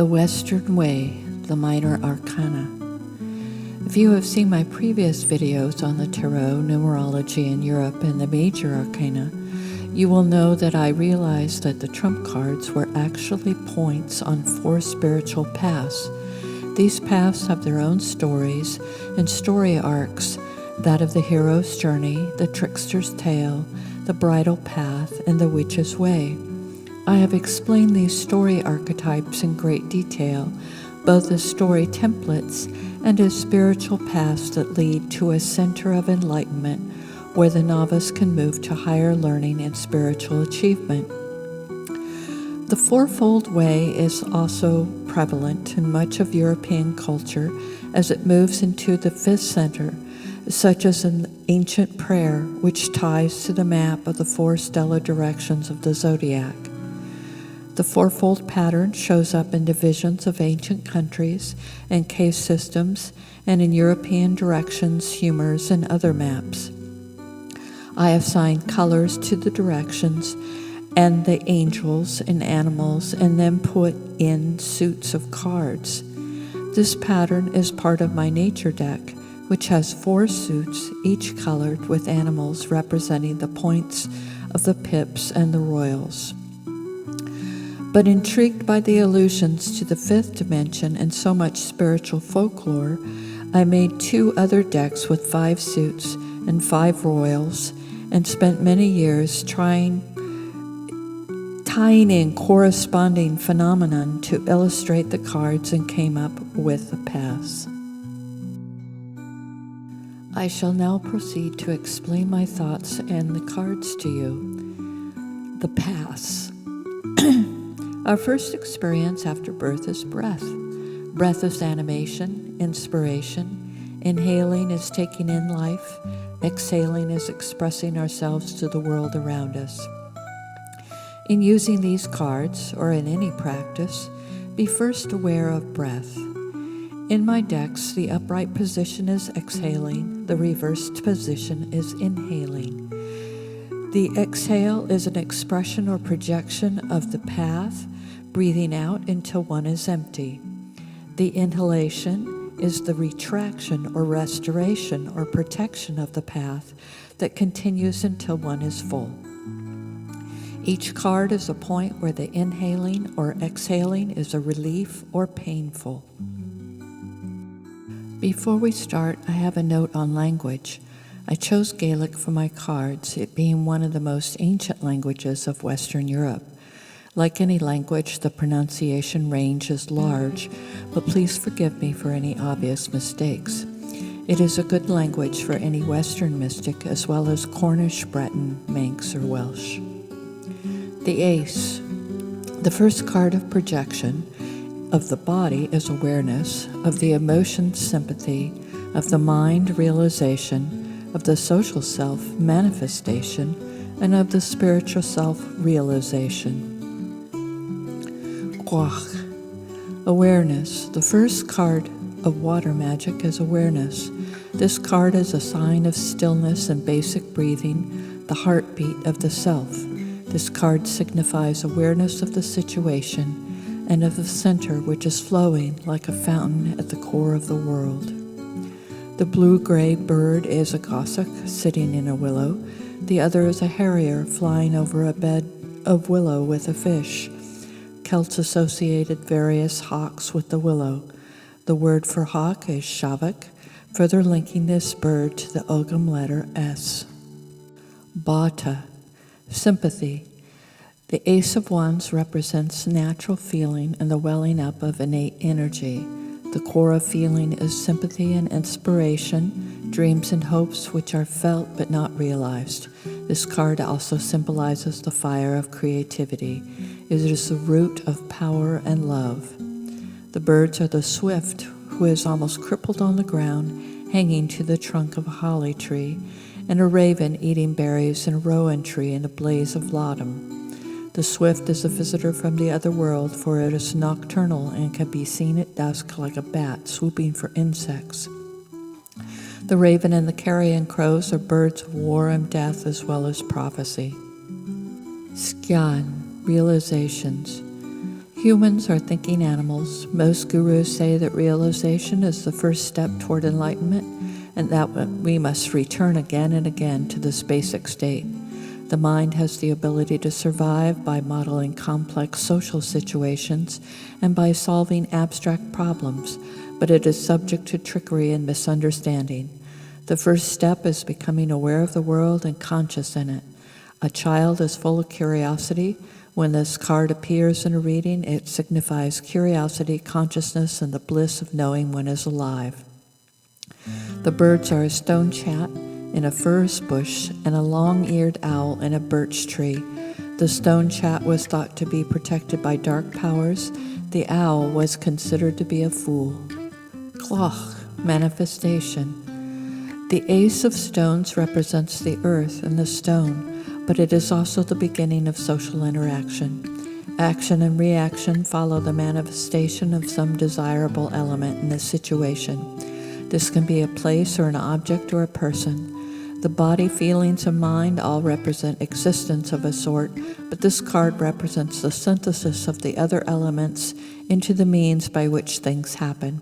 The Western Way, the Minor Arcana. If you have seen my previous videos on the tarot, numerology in Europe, and the Major Arcana, you will know that I realized that the trump cards were actually points on 4 spiritual paths. These paths have their own stories and story arcs, that of the hero's journey, the trickster's tale, the bridal path, and the witch's way. I have explained these story archetypes in great detail, both as story templates and as spiritual paths that lead to a center of enlightenment where the novice can move to higher learning and spiritual achievement. The fourfold way is also prevalent in much of European culture as it moves into the 5th center, such as an ancient prayer which ties to the map of the 4 stellar directions of the zodiac. The fourfold pattern shows up in divisions of ancient countries and cave systems and in European directions, humors, and other maps. I assigned colors to the directions and the angels and animals and then put in suits of cards. This pattern is part of my nature deck, which has 4 suits, each colored with animals representing the points of the pips and the royals. But intrigued by the allusions to the 5th dimension and so much spiritual folklore, I made 2 other decks with 5 suits and 5 royals and spent many years tying in corresponding phenomenon to illustrate the cards and came up with the paths. I shall now proceed to explain my thoughts and the cards to you. The paths. Our first experience after birth is breath. Breath is animation, inspiration. Inhaling is taking in life. Exhaling is expressing ourselves to the world around us. In using these cards, or in any practice, be first aware of breath. In my decks, the upright position is exhaling, the reversed position is inhaling. The exhale is an expression or projection of the path, breathing out until one is empty. The inhalation is the retraction or restoration or protection of the path that continues until one is full. Each card is a point where the inhaling or exhaling is a relief or painful. Before we start, I have a note on language. I chose Gaelic for my cards, it being one of the most ancient languages of Western Europe. Like any language, the pronunciation range is large, but please forgive me for any obvious mistakes. It is a good language for any Western mystic, as well as Cornish, Breton, Manx, or Welsh. The Ace. The first card of projection of the body is awareness, of the emotions, sympathy, of the mind, realization, of the social self, manifestation, and of the spiritual self, realization. Awareness. The first card of water magic is awareness. This card is a sign of stillness and basic breathing, the heartbeat of the self. This card signifies awareness of the situation and of the center which is flowing like a fountain at the core of the world. The blue-gray bird is a goshawk sitting in a willow. The other is a harrier flying over a bed of willow with a fish. Celts associated various hawks with the willow. The word for hawk is shavak, further linking this bird to the Ogham letter S. Bata, sympathy. The Ace of Wands represents natural feeling and the welling up of innate energy. The core of feeling is sympathy and inspiration, dreams and hopes which are felt but not realized. This card also symbolizes the fire of creativity. It is the root of power and love. The birds are the swift, who is almost crippled on the ground, hanging to the trunk of a holly tree, and a raven eating berries in a rowan tree in a blaze of laudanum. The swift is a visitor from the other world, for it is nocturnal and can be seen at dusk like a bat swooping for insects. The raven and the carrion crows are birds of war and death as well as prophecy. Skyan, realizations. Humans are thinking animals. Most gurus say that realization is the first step toward enlightenment, and that we must return again and again to this basic state. The mind has the ability to survive by modeling complex social situations and by solving abstract problems, but it is subject to trickery and misunderstanding. The first step is becoming aware of the world and conscious in it. A child is full of curiosity. When this card appears in a reading, it signifies curiosity, consciousness, and the bliss of knowing one is alive. The birds are a stone chat in a furze bush and a long-eared owl in a birch tree. The stone chat was thought to be protected by dark powers. The owl was considered to be a fool. Cloch, manifestation. The ace of stones represents the earth and the stone, but it is also the beginning of social interaction. Action and reaction follow the manifestation of some desirable element in the situation. This can be a place or an object or a person. The body, feelings, and mind all represent existence of a sort, but this card represents the synthesis of the other elements into the means by which things happen.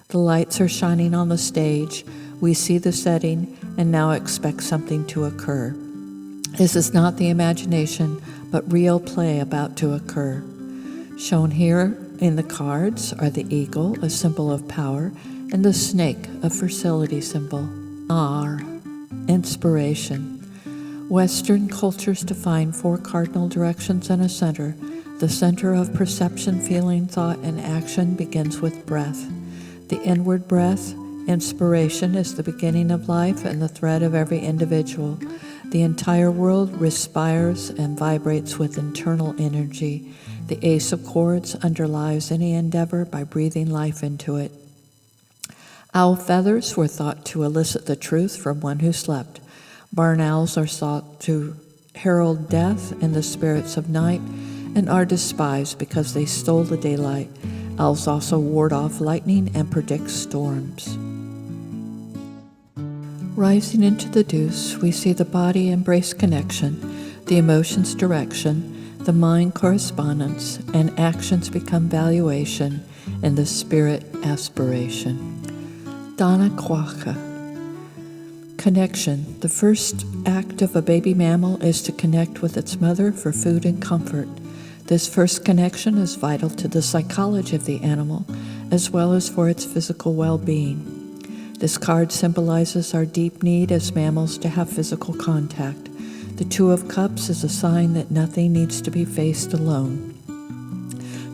The lights are shining on the stage. We see the setting and now expect something to occur. This is not the imagination, but real play about to occur. Shown here in the cards are the eagle, a symbol of power, and the snake, a fertility symbol. R, inspiration. Western cultures define 4 cardinal directions and a center. The center of perception, feeling, thought, and action begins with breath. The inward breath, inspiration, is the beginning of life and the thread of every individual. The entire world respires and vibrates with internal energy. The Ace of Swords underlies any endeavor by breathing life into it. Owl feathers were thought to elicit the truth from one who slept. Barn owls are thought to herald death and the spirits of night, and are despised because they stole the daylight. Owls also ward off lightning and predict storms. Rising into the deuce, we see the body embrace connection, the emotions direction, the mind correspondence, and actions become valuation, and the spirit aspiration. Dana Quacha. Connection. The first act of a baby mammal is to connect with its mother for food and comfort. This first connection is vital to the psychology of the animal, as well as for its physical well-being. This card symbolizes our deep need as mammals to have physical contact. The Two of Cups is a sign that nothing needs to be faced alone.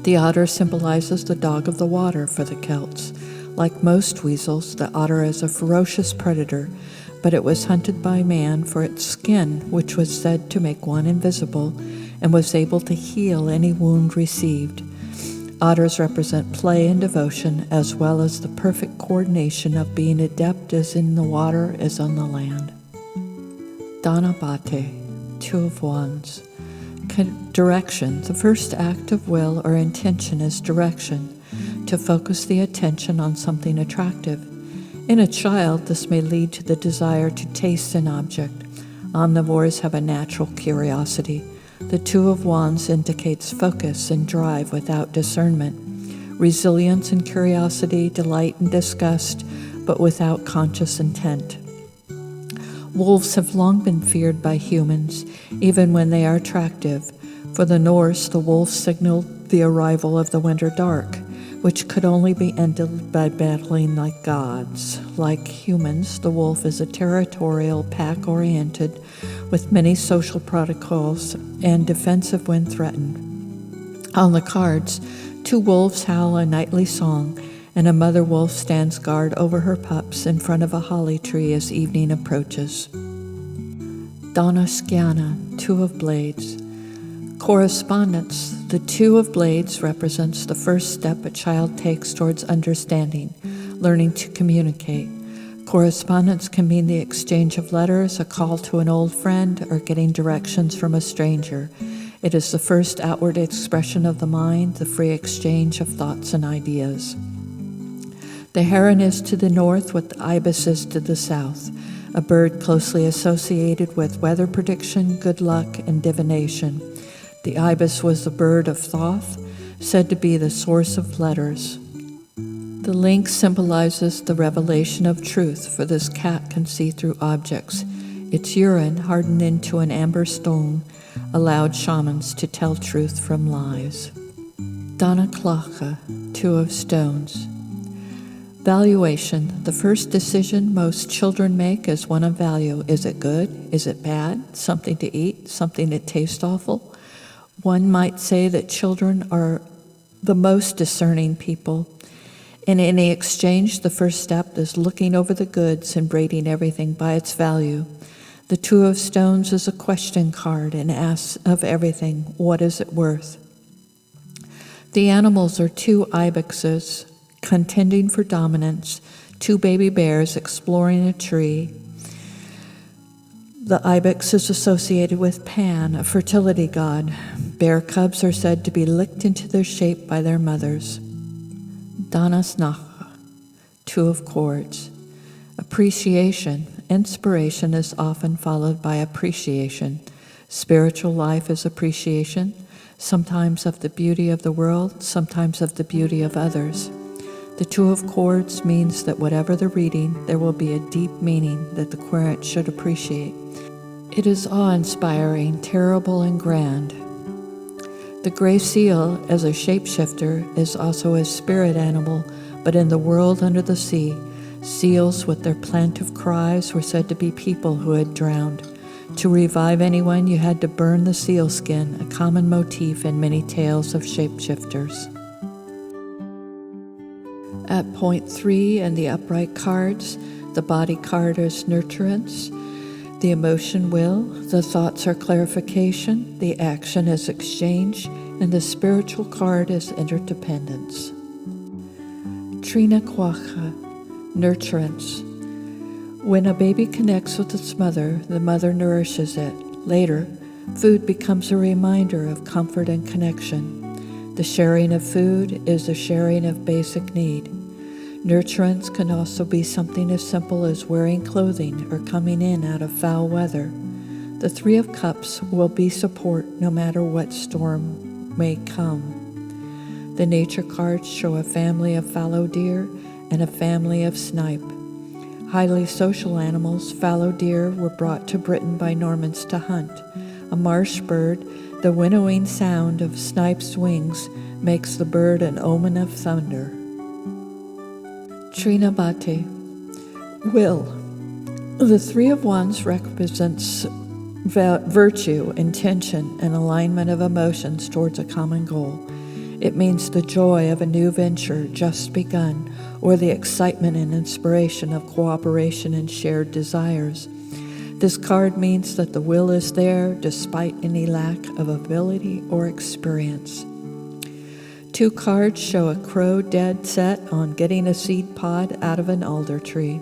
The otter symbolizes the dog of the water for the Celts. Like most weasels, the otter is a ferocious predator, but it was hunted by man for its skin, which was said to make one invisible, and was able to heal any wound received. Otters represent play and devotion, as well as the perfect coordination of being adept as in the water as on the land. Danabate, Two of Wands. Direction. The first act of will or intention is direction, to focus the attention on something attractive. In a child, this may lead to the desire to taste an object. Omnivores have a natural curiosity. The Two of Wands indicates focus and drive without discernment, resilience and curiosity, delight and disgust, but without conscious intent. Wolves have long been feared by humans, even when they are attractive. For the Norse, the wolf signaled the arrival of the winter dark, which could only be ended by battling like gods. Like humans, the wolf is a territorial, pack-oriented, with many social protocols and defensive when threatened. On the cards, 2 wolves howl a nightly song, and a mother wolf stands guard over her pups in front of a holly tree as evening approaches. Donna Skiana, Two of Blades. Correspondence. The Two of Blades represents the first step a child takes towards understanding, learning to communicate. Correspondence can mean the exchange of letters, a call to an old friend, or getting directions from a stranger. It is the first outward expression of the mind, the free exchange of thoughts and ideas. The heron is to the north, what the ibis is to the south, a bird closely associated with weather prediction, good luck, and divination. The ibis was the bird of Thoth, said to be the source of letters. The link symbolizes the revelation of truth, for this cat can see through objects. Its urine, hardened into an amber stone, allowed shamans to tell truth from lies. Dana Clacha, Two of Stones. Valuation. The first decision most children make is one of value. Is it good? Is it bad? Something to eat? Something that tastes awful? One might say that children are the most discerning people. In any exchange, the first step is looking over the goods and rating everything by its value. The Two of Stones is a question card and asks of everything, what is it worth? The animals are two ibexes contending for dominance, two baby bears exploring a tree. The ibex is associated with Pan, a fertility god. Bear cubs are said to be licked into their shape by their mothers. Danasnacha, Two of Cords. Appreciation. Inspiration is often followed by appreciation. Spiritual life is appreciation, sometimes of the beauty of the world, sometimes of the beauty of others. The Two of Cords means that whatever the reading, there will be a deep meaning that the querent should appreciate. It is awe-inspiring, terrible, and grand. The gray seal, as a shapeshifter, is also a spirit animal, but in the world under the sea, seals with their plaintive cries were said to be people who had drowned. To revive anyone, you had to burn the seal skin, a common motif in many tales of shapeshifters. At point 3 in the upright cards, the body card is nurturance, the emotion will, the thoughts are clarification, the action is exchange, and the spiritual card is interdependence. Trina Kwacha, nurturance. When a baby connects with its mother, the mother nourishes it. Later, food becomes a reminder of comfort and connection. The sharing of food is the sharing of basic need. Nurturance can also be something as simple as wearing clothing or coming in out of foul weather. The Three of Cups will be support no matter what storm may come. The nature cards show a family of fallow deer and a family of snipe. Highly social animals, fallow deer were brought to Britain by Normans to hunt. A marsh bird, the winnowing sound of snipe's wings makes the bird an omen of thunder. Trinabate, will. The Three of Wands represents virtue, intention, and alignment of emotions towards a common goal. It means the joy of a new venture just begun, or the excitement and inspiration of cooperation and shared desires. This card means that the will is there despite any lack of ability or experience. Two cards show a crow dead set on getting a seed pod out of an alder tree.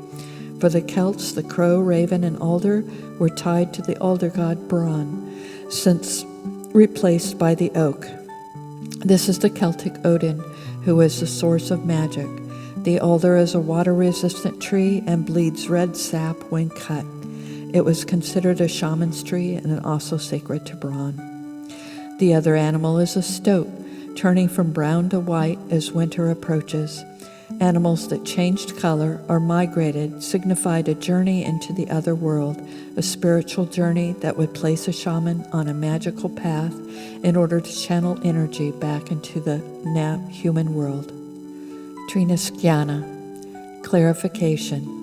For the Celts, the crow, raven, and alder were tied to the alder god Bran, since replaced by the oak. This is the Celtic Odin, who is the source of magic. The alder is a water-resistant tree and bleeds red sap when cut. It was considered a shaman's tree and also sacred to Bran. The other animal is a stoat, turning from brown to white as winter approaches. Animals that changed color or migrated signified a journey into the other world, a spiritual journey that would place a shaman on a magical path in order to channel energy back into the human world. Trinaskiana, clarification.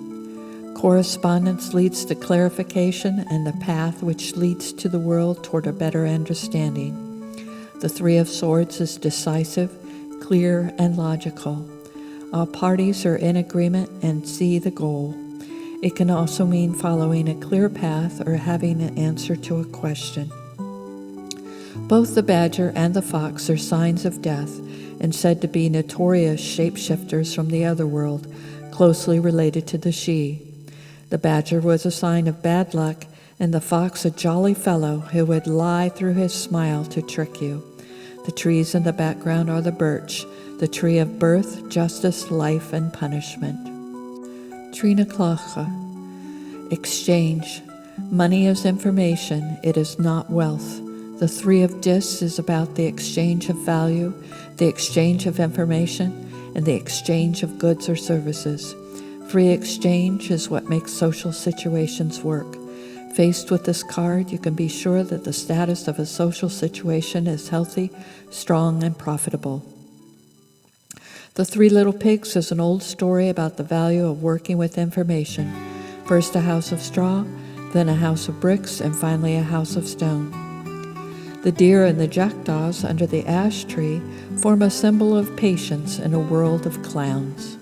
Correspondence leads to clarification and the path which leads to the world toward a better understanding. The Three of Swords is decisive, clear, and logical. All parties are in agreement and see the goal. It can also mean following a clear path or having an answer to a question. Both the badger and the fox are signs of death and said to be notorious shapeshifters from the other world, closely related to the she. The badger was a sign of bad luck, and the fox a jolly fellow who would lie through his smile to trick you. The trees in the background are the birch, the tree of birth, justice, life, and punishment. Trinaklacha, exchange. Money is information, it is not wealth. The Three of Discs is about the exchange of value, the exchange of information, and the exchange of goods or services. Free exchange is what makes social situations work. Faced with this card, you can be sure that the status of a social situation is healthy, strong, and profitable. The Three Little Pigs is an old story about the value of working with information. First a house of straw, then a house of bricks, and finally a house of stone. The deer and the jackdaws under the ash tree form a symbol of patience in a world of clowns.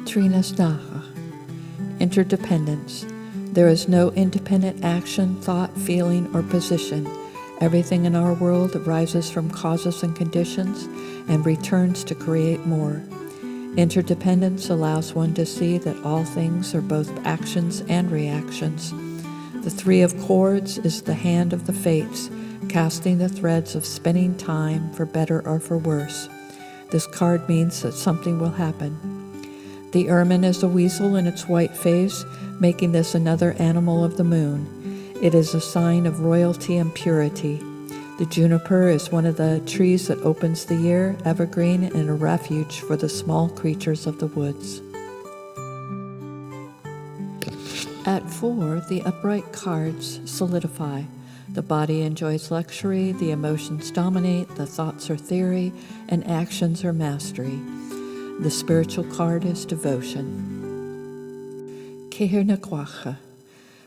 Trinasnacha, interdependence. There is no independent action, thought, feeling, or position. Everything in our world arises from causes and conditions and returns to create more. Interdependence allows one to see that all things are both actions and reactions. The Three of Cords is the hand of the fates, casting the threads of spinning time for better or for worse. This card means that something will happen. The ermine is a weasel in its white face, making this another animal of the moon. It is a sign of royalty and purity. The juniper is one of the trees that opens the year, evergreen, and a refuge for the small creatures of the woods. At 4, the upright cards solidify. The body enjoys luxury, the emotions dominate, the thoughts are theory, and actions are mastery. The spiritual card is devotion. Kehirnakwacha,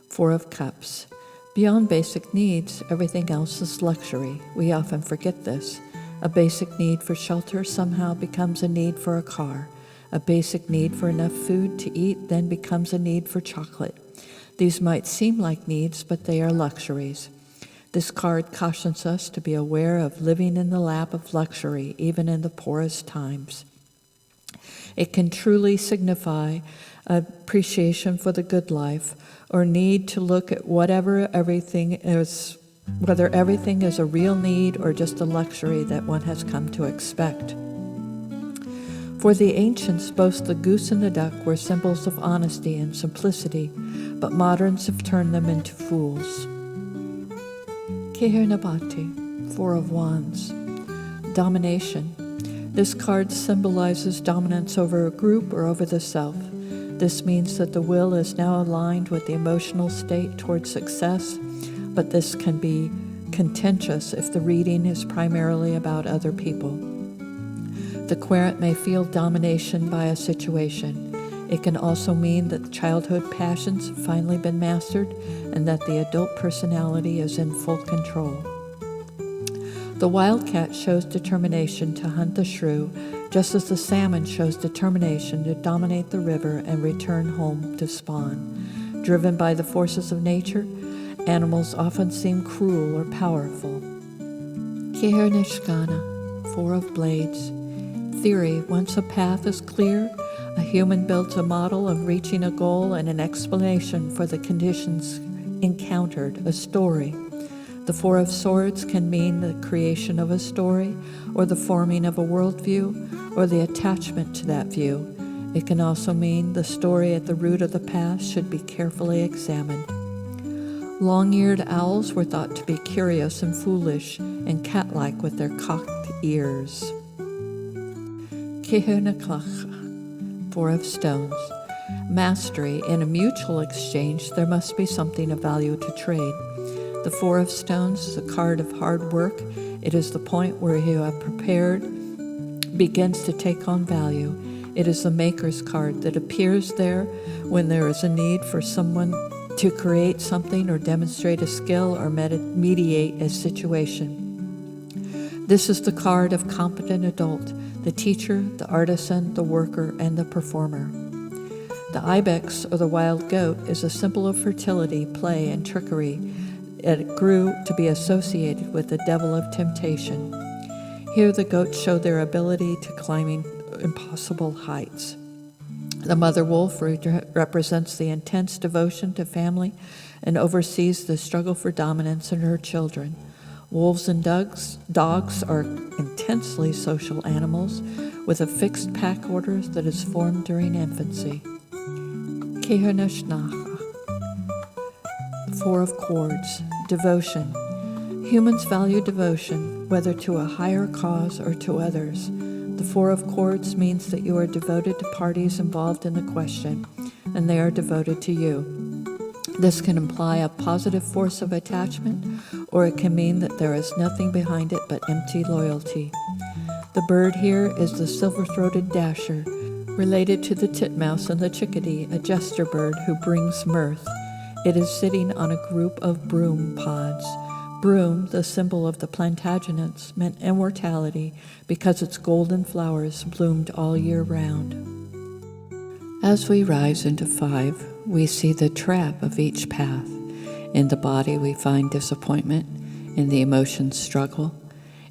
4 of Cups. Beyond basic needs, everything else is luxury. We often forget this. A basic need for shelter somehow becomes a need for a car. A basic need for enough food to eat then becomes a need for chocolate. These might seem like needs, but they are luxuries. This card cautions us to be aware of living in the lap of luxury, even in the poorest times. It can truly signify appreciation for the good life, or need to look at whether everything is a real need or just a luxury that one has come to expect. For the ancients, both the goose and the duck were symbols of honesty and simplicity, but moderns have turned them into fools. Kehirnabati, 4 of Wands. Domination. This card symbolizes dominance over a group or over the self. This means that the will is now aligned with the emotional state towards success, but this can be contentious if the reading is primarily about other people. The querent may feel domination by a situation. It can also mean that childhood passions have finally been mastered and that the adult personality is in full control. The wildcat shows determination to hunt the shrew, just as the salmon shows determination to dominate the river and return home to spawn. Driven by the forces of nature, animals often seem cruel or powerful. Kehirnishkana, 4 of Blades. Theory. Once a path is clear, a human builds a model of reaching a goal and an explanation for the conditions encountered, a story. The 4 of Swords can mean the creation of a story, or the forming of a worldview, or the attachment to that view. It can also mean the story at the root of the path should be carefully examined. Long-eared owls were thought to be curious and foolish, and cat-like with their cocked ears. Kehirnaklach, 4 of Stones. Mastery. In a mutual exchange, there must be something of value to trade. The 4 of Stones is a card of hard work. It is the point where you have prepared begins to take on value. It is the Maker's card that appears there when there is a need for someone to create something or demonstrate a skill or mediate a situation. This is the card of competent adult, the teacher, the artisan, the worker, and the performer. The ibex, or the wild goat, is a symbol of fertility, play, and trickery. It grew to be associated with the devil of temptation. Here the goats show their ability to climbing impossible heights. The mother wolf represents the intense devotion to family and oversees the struggle for dominance in her children. Wolves and dogs are intensely social animals with a fixed pack order that is formed during infancy. Kehirnashnacha, 4 of Cords. Devotion. Humans value devotion, whether to a higher cause or to others. The Four of Cords means that you are devoted to parties involved in the question, and they are devoted to you. This can imply a positive force of attachment, or it can mean that there is nothing behind it but empty loyalty. The bird here is the silver-throated dasher, related to the titmouse and the chickadee, a jester bird who brings mirth. It is sitting on a group of broom pods. Broom, the symbol of the Plantagenets, meant immortality because its golden flowers bloomed all year round. As we rise into 5, we see the trap of each path. In the body, we find disappointment, in the emotions, struggle,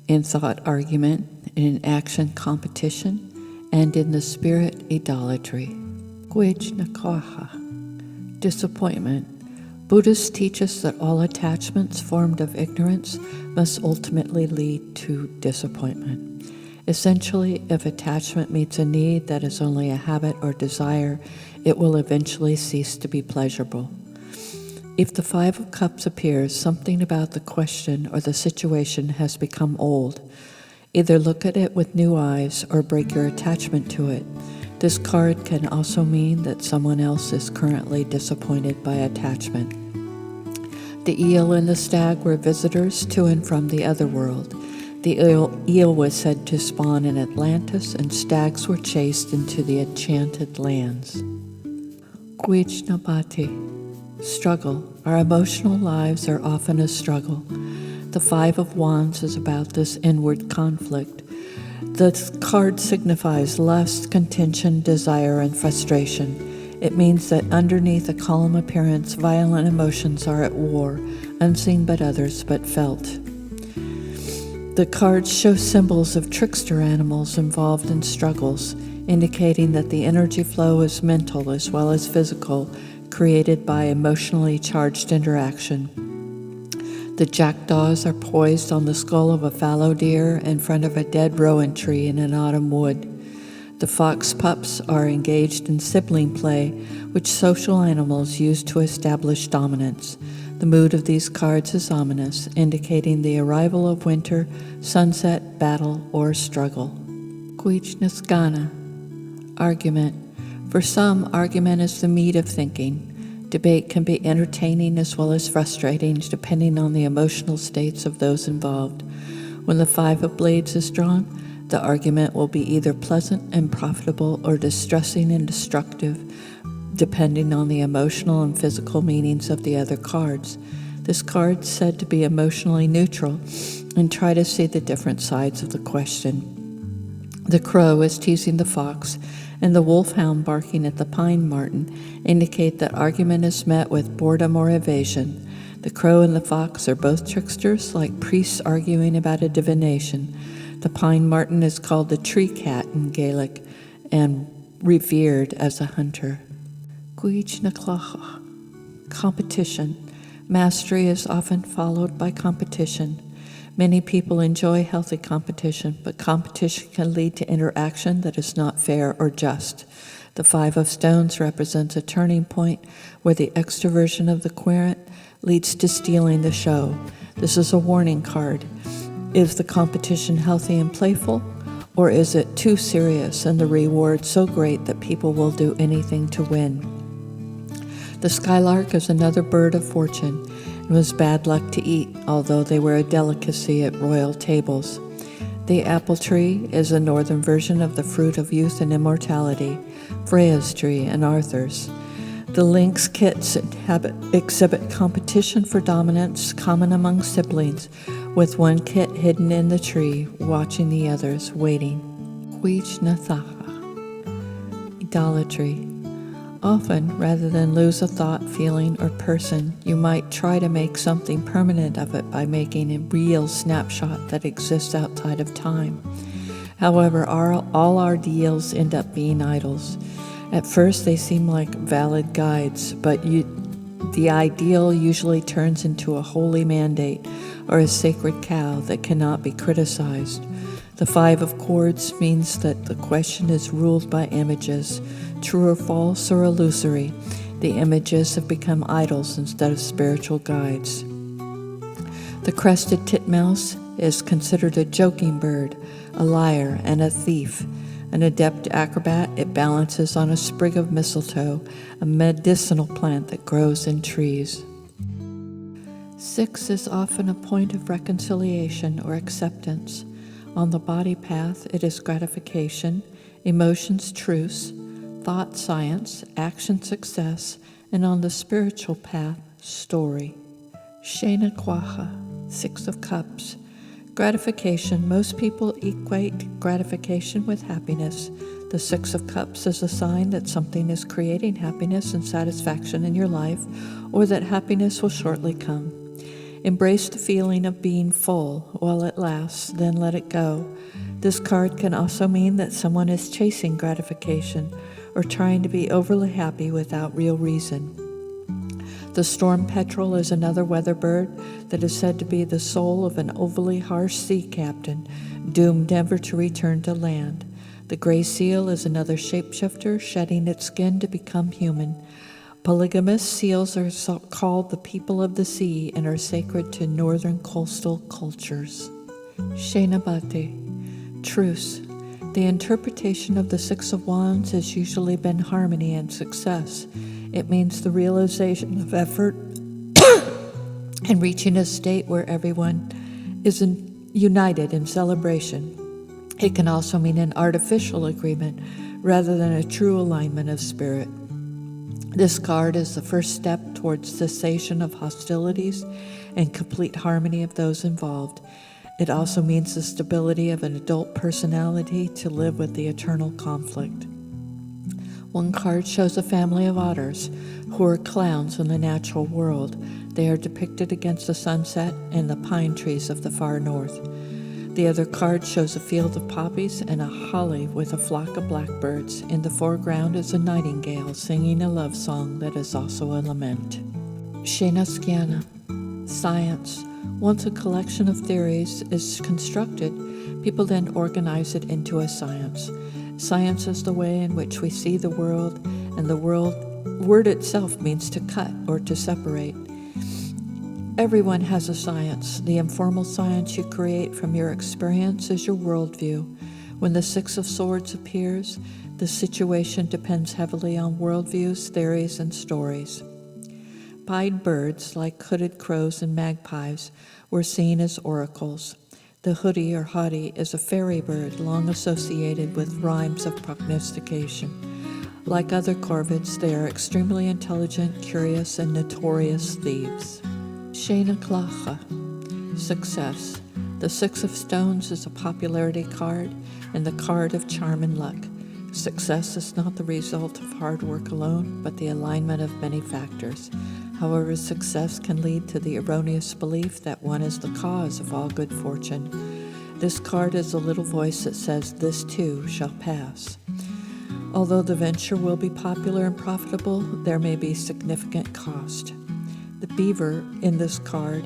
in thought, argument, in action, competition, and in the spirit, idolatry. Disappointment. Buddhists teach us that all attachments formed of ignorance must ultimately lead to disappointment. Essentially, if attachment meets a need that is only a habit or desire, it will eventually cease to be pleasurable. If the 5 of Cups appears, something about the question or the situation has become old. Either look at it with new eyes or break your attachment to it. This card can also mean that someone else is currently disappointed by attachment. The eel and the stag were visitors to and from the other world. The eel was said to spawn in Atlantis, and stags were chased into the enchanted lands. Struggle. Our emotional lives are often a struggle. The 5 of Wands is about this inward conflict. The card signifies lust, contention, desire, and frustration. It means that underneath a calm appearance, violent emotions are at war, unseen by others but felt. The cards show symbols of trickster animals involved in struggles, indicating that the energy flow is mental as well as physical, created by emotionally charged interaction. The jackdaws are poised on the skull of a fallow deer in front of a dead rowan tree in an autumn wood. The fox pups are engaged in sibling play, which social animals use to establish dominance. The mood of these cards is ominous, indicating the arrival of winter, sunset, battle, or struggle. Argument. For some, argument is the meat of thinking. Debate can be entertaining as well as frustrating, depending on the emotional states of those involved. When the 5 of Blades is drawn, the argument will be either pleasant and profitable or distressing and destructive, depending on the emotional and physical meanings of the other cards. This card is said to be emotionally neutral, and try to see the different sides of the question. The crow is teasing the fox, and the wolfhound barking at the pine marten indicate that argument is met with boredom or evasion. The crow and the fox are both tricksters, like priests arguing about a divination. The pine marten is called the tree cat in Gaelic and revered as a hunter. Competition. Mastery is often followed by competition. Many people enjoy healthy competition, but competition can lead to interaction that is not fair or just. The 5 of Stones represents a turning point where the extroversion of the querent leads to stealing the show. This is a warning card. Is the competition healthy and playful, or is it too serious and the reward so great that people will do anything to win? The skylark is another bird of fortune, and was bad luck to eat, although they were a delicacy at royal tables. The apple tree is a northern version of the fruit of youth and immortality, Freya's tree and Arthur's. The lynx kits exhibit competition for dominance common among siblings, with one kit hidden in the tree, watching the others, waiting. Idolatry. Often, rather than lose a thought, feeling, or person, you might try to make something permanent of it by making a real snapshot that exists outside of time. However, all our ideals end up being idols. At first, they seem like valid guides, but the ideal usually turns into a holy mandate or a sacred cow that cannot be criticized. The 5 of Cords means that the question is ruled by images, true or false or illusory. The images have become idols instead of spiritual guides. The crested titmouse is considered a joking bird, a liar, and a thief. An adept acrobat, it balances on a sprig of mistletoe, a medicinal plant that grows in trees. 6 is often a point of reconciliation or acceptance. On the body path, it is gratification, emotions truce, thought science, action success, and on the spiritual path, story. Shena Kwaha, 6 of Cups. Gratification. Most people equate gratification with happiness. The 6 of Cups is a sign that something is creating happiness and satisfaction in your life, or that happiness will shortly come. Embrace the feeling of being full while it lasts, then let it go. This card can also mean that someone is chasing gratification or trying to be overly happy without real reason. The storm petrel is another weather bird that is said to be the soul of an overly harsh sea captain, doomed never to return to land. The gray seal is another shapeshifter, shedding its skin to become human. Polygamous seals are called the people of the sea and are sacred to northern coastal cultures. Shenabate, truce. The interpretation of the 6 of Wands has usually been harmony and success. It means the realization of effort and reaching a state where everyone is united in celebration. It can also mean an artificial agreement rather than a true alignment of spirit. This card is the first step towards cessation of hostilities and complete harmony of those involved. It also means the stability of an adult personality to live with the eternal conflict. One card shows a family of otters who are clowns in the natural world. They are depicted against the sunset and the pine trees of the far north. The other card shows a field of poppies and a holly with a flock of blackbirds. In the foreground is a nightingale singing a love song that is also a lament. Shenaskiana, science. Once a collection of theories is constructed, people then organize it into a science. Science is the way in which we see the world, and the word itself means to cut or to separate. Everyone has a science. The informal science you create from your experience is your worldview. When the 6 of Swords appears, the situation depends heavily on worldviews, theories, and stories. Pied birds, like hooded crows and magpies, were seen as oracles. The hoodie or haughty is a fairy bird long associated with rhymes of prognostication. Like other corvids, they are extremely intelligent, curious, and notorious thieves. Shena Klacha, success. The 6 of Stones is a popularity card and the card of charm and luck. Success is not the result of hard work alone, but the alignment of many factors. However, success can lead to the erroneous belief that one is the cause of all good fortune. This card is a little voice that says, "This too shall pass." Although the venture will be popular and profitable, there may be significant cost. The beaver in this card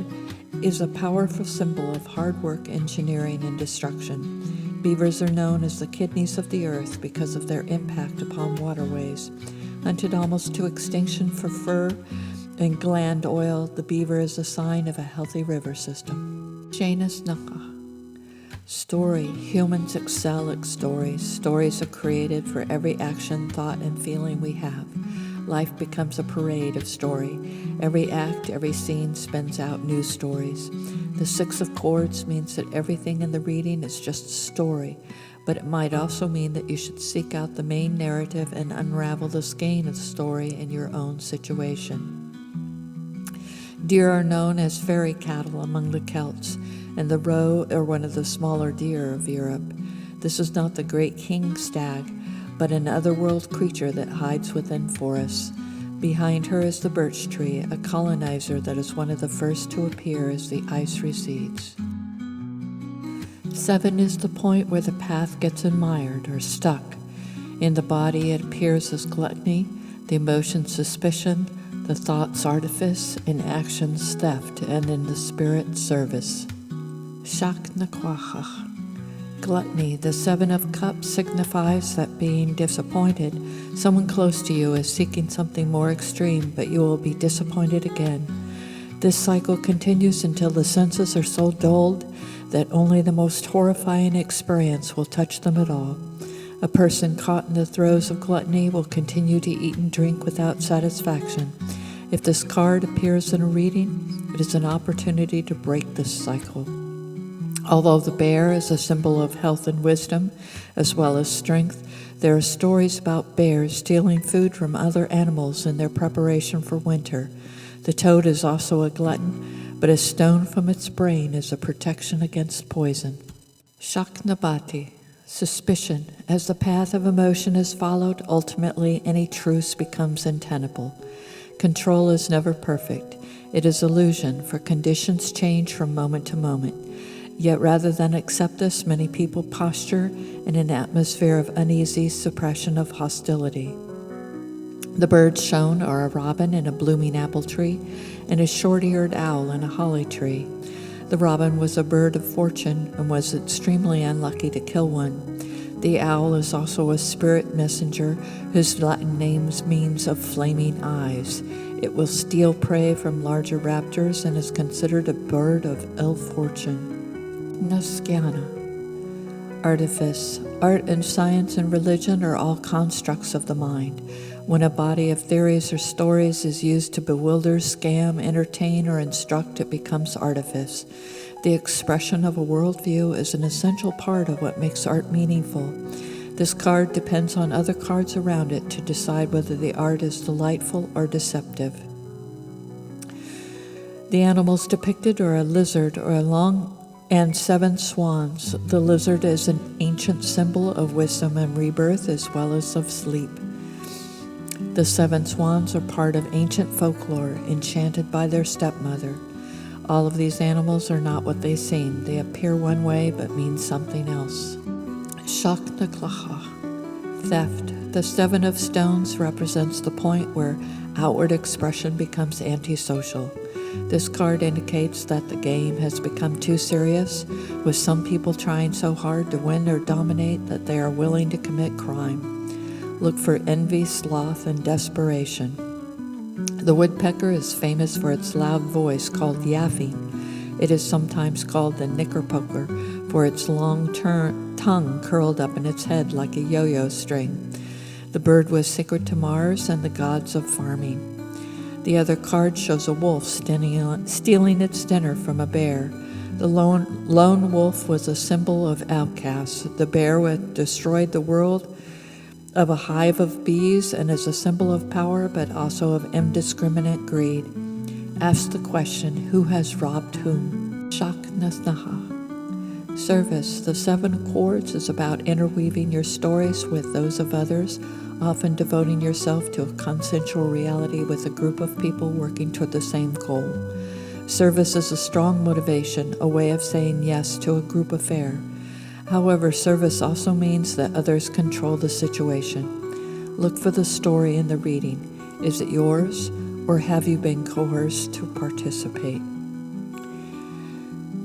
is a powerful symbol of hard work, engineering, and destruction. Beavers are known as the kidneys of the earth because of their impact upon waterways. Hunted almost to extinction for fur and gland oil, the beaver is a sign of a healthy river system. Janus Naka. Story. Humans excel at stories. Stories are created for every action, thought, and feeling we have. Life becomes a parade of story. Every act, every scene spins out new stories. The 6 of Swords means that everything in the reading is just a story, but it might also mean that you should seek out the main narrative and unravel the skein of the story in your own situation. Deer are known as fairy cattle among the Celts, and the roe are one of the smaller deer of Europe. This is not the great king stag, but an otherworld creature that hides within forests. Behind her is the birch tree, a colonizer that is one of the first to appear as the ice recedes. 7 is the point where the path gets admired or stuck. In the body, it appears as gluttony, the emotion suspicion, the thoughts artifice, in actions theft, and in the spirit service. Shak Nakwachach. Gluttony. The 7 of Cups signifies that being disappointed, someone close to you is seeking something more extreme, but you will be disappointed again. This cycle continues until the senses are so dulled that only the most horrifying experience will touch them at all. A person caught in the throes of gluttony will continue to eat and drink without satisfaction. If this card appears in a reading, it is an opportunity to break this cycle. Although the bear is a symbol of health and wisdom, as well as strength, there are stories about bears stealing food from other animals in their preparation for winter. The toad is also a glutton, but a stone from its brain is a protection against poison. Shaknabati, suspicion. As the path of emotion is followed, ultimately any truce becomes untenable. Control is never perfect. It is illusion, for conditions change from moment to moment. Yet rather than accept this, many people posture in an atmosphere of uneasy suppression of hostility. The birds shown are a robin in a blooming apple tree and a short-eared owl in a holly tree. The robin was a bird of fortune and was extremely unlucky to kill one. The owl is also a spirit messenger whose Latin name means of flaming eyes. It will steal prey from larger raptors and is considered a bird of ill fortune. Naskiana. Artifice. Art and science and religion are all constructs of the mind. When a body of theories or stories is used to bewilder, scam, entertain, or instruct, it becomes artifice. The expression of a worldview is an essential part of what makes art meaningful. This card depends on other cards around it to decide whether the art is delightful or deceptive. The animals depicted are a lizard or a long and 7 swans. The lizard is an ancient symbol of wisdom and rebirth as well as of sleep. The 7 swans are part of ancient folklore, enchanted by their stepmother. All of these animals are not what they seem. They appear one way but mean something else. Shaknaklaha. Theft. The 7 of stones represents the point where outward expression becomes antisocial. This card indicates that the game has become too serious, with some people trying so hard to win or dominate that they are willing to commit crime. Look for envy, sloth, and desperation. The woodpecker is famous for its loud voice called yapping. It is sometimes called the knickerpoker for its long tongue curled up in its head like a yo-yo string. The bird was sacred to Mars and the gods of farming. The other card shows a wolf stealing its dinner from a bear. The lone wolf was a symbol of outcasts. The bear destroyed the world of a hive of bees and is a symbol of power, but also of indiscriminate greed. Ask the question, who has robbed whom? Shaknasnaha. Service. The 7 chords is about interweaving your stories with those of others, often devoting yourself to a consensual reality with a group of people working toward the same goal. Service is a strong motivation, a way of saying yes to a group affair. However, service also means that others control the situation. Look for the story in the reading. Is it yours, or have you been coerced to participate?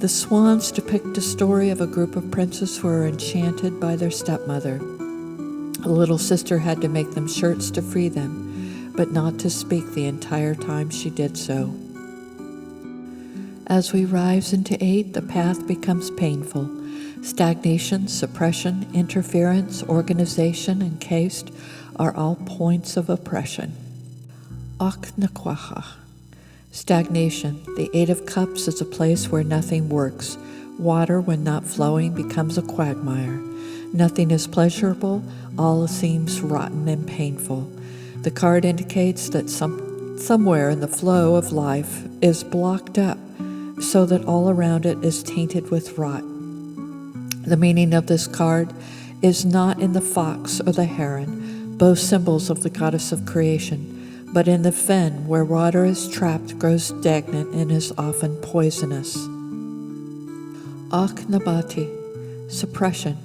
The swans depict a story of a group of princes who are enchanted by their stepmother. The little sister had to make them shirts to free them, but not to speak the entire time she did so. As we rise into 8, the path becomes painful. Stagnation, suppression, interference, organization, and caste are all points of oppression. Aknakwaha. Stagnation. The 8 of Cups is a place where nothing works. Water, when not flowing, becomes a quagmire. Nothing is pleasurable, all seems rotten and painful. The card indicates that somewhere in the flow of life is blocked up, so that all around it is tainted with rot. The meaning of this card is not in the fox or the heron, both symbols of the goddess of creation, but in the fen, where water is trapped, grows stagnant, and is often poisonous. Aknabati. Suppression.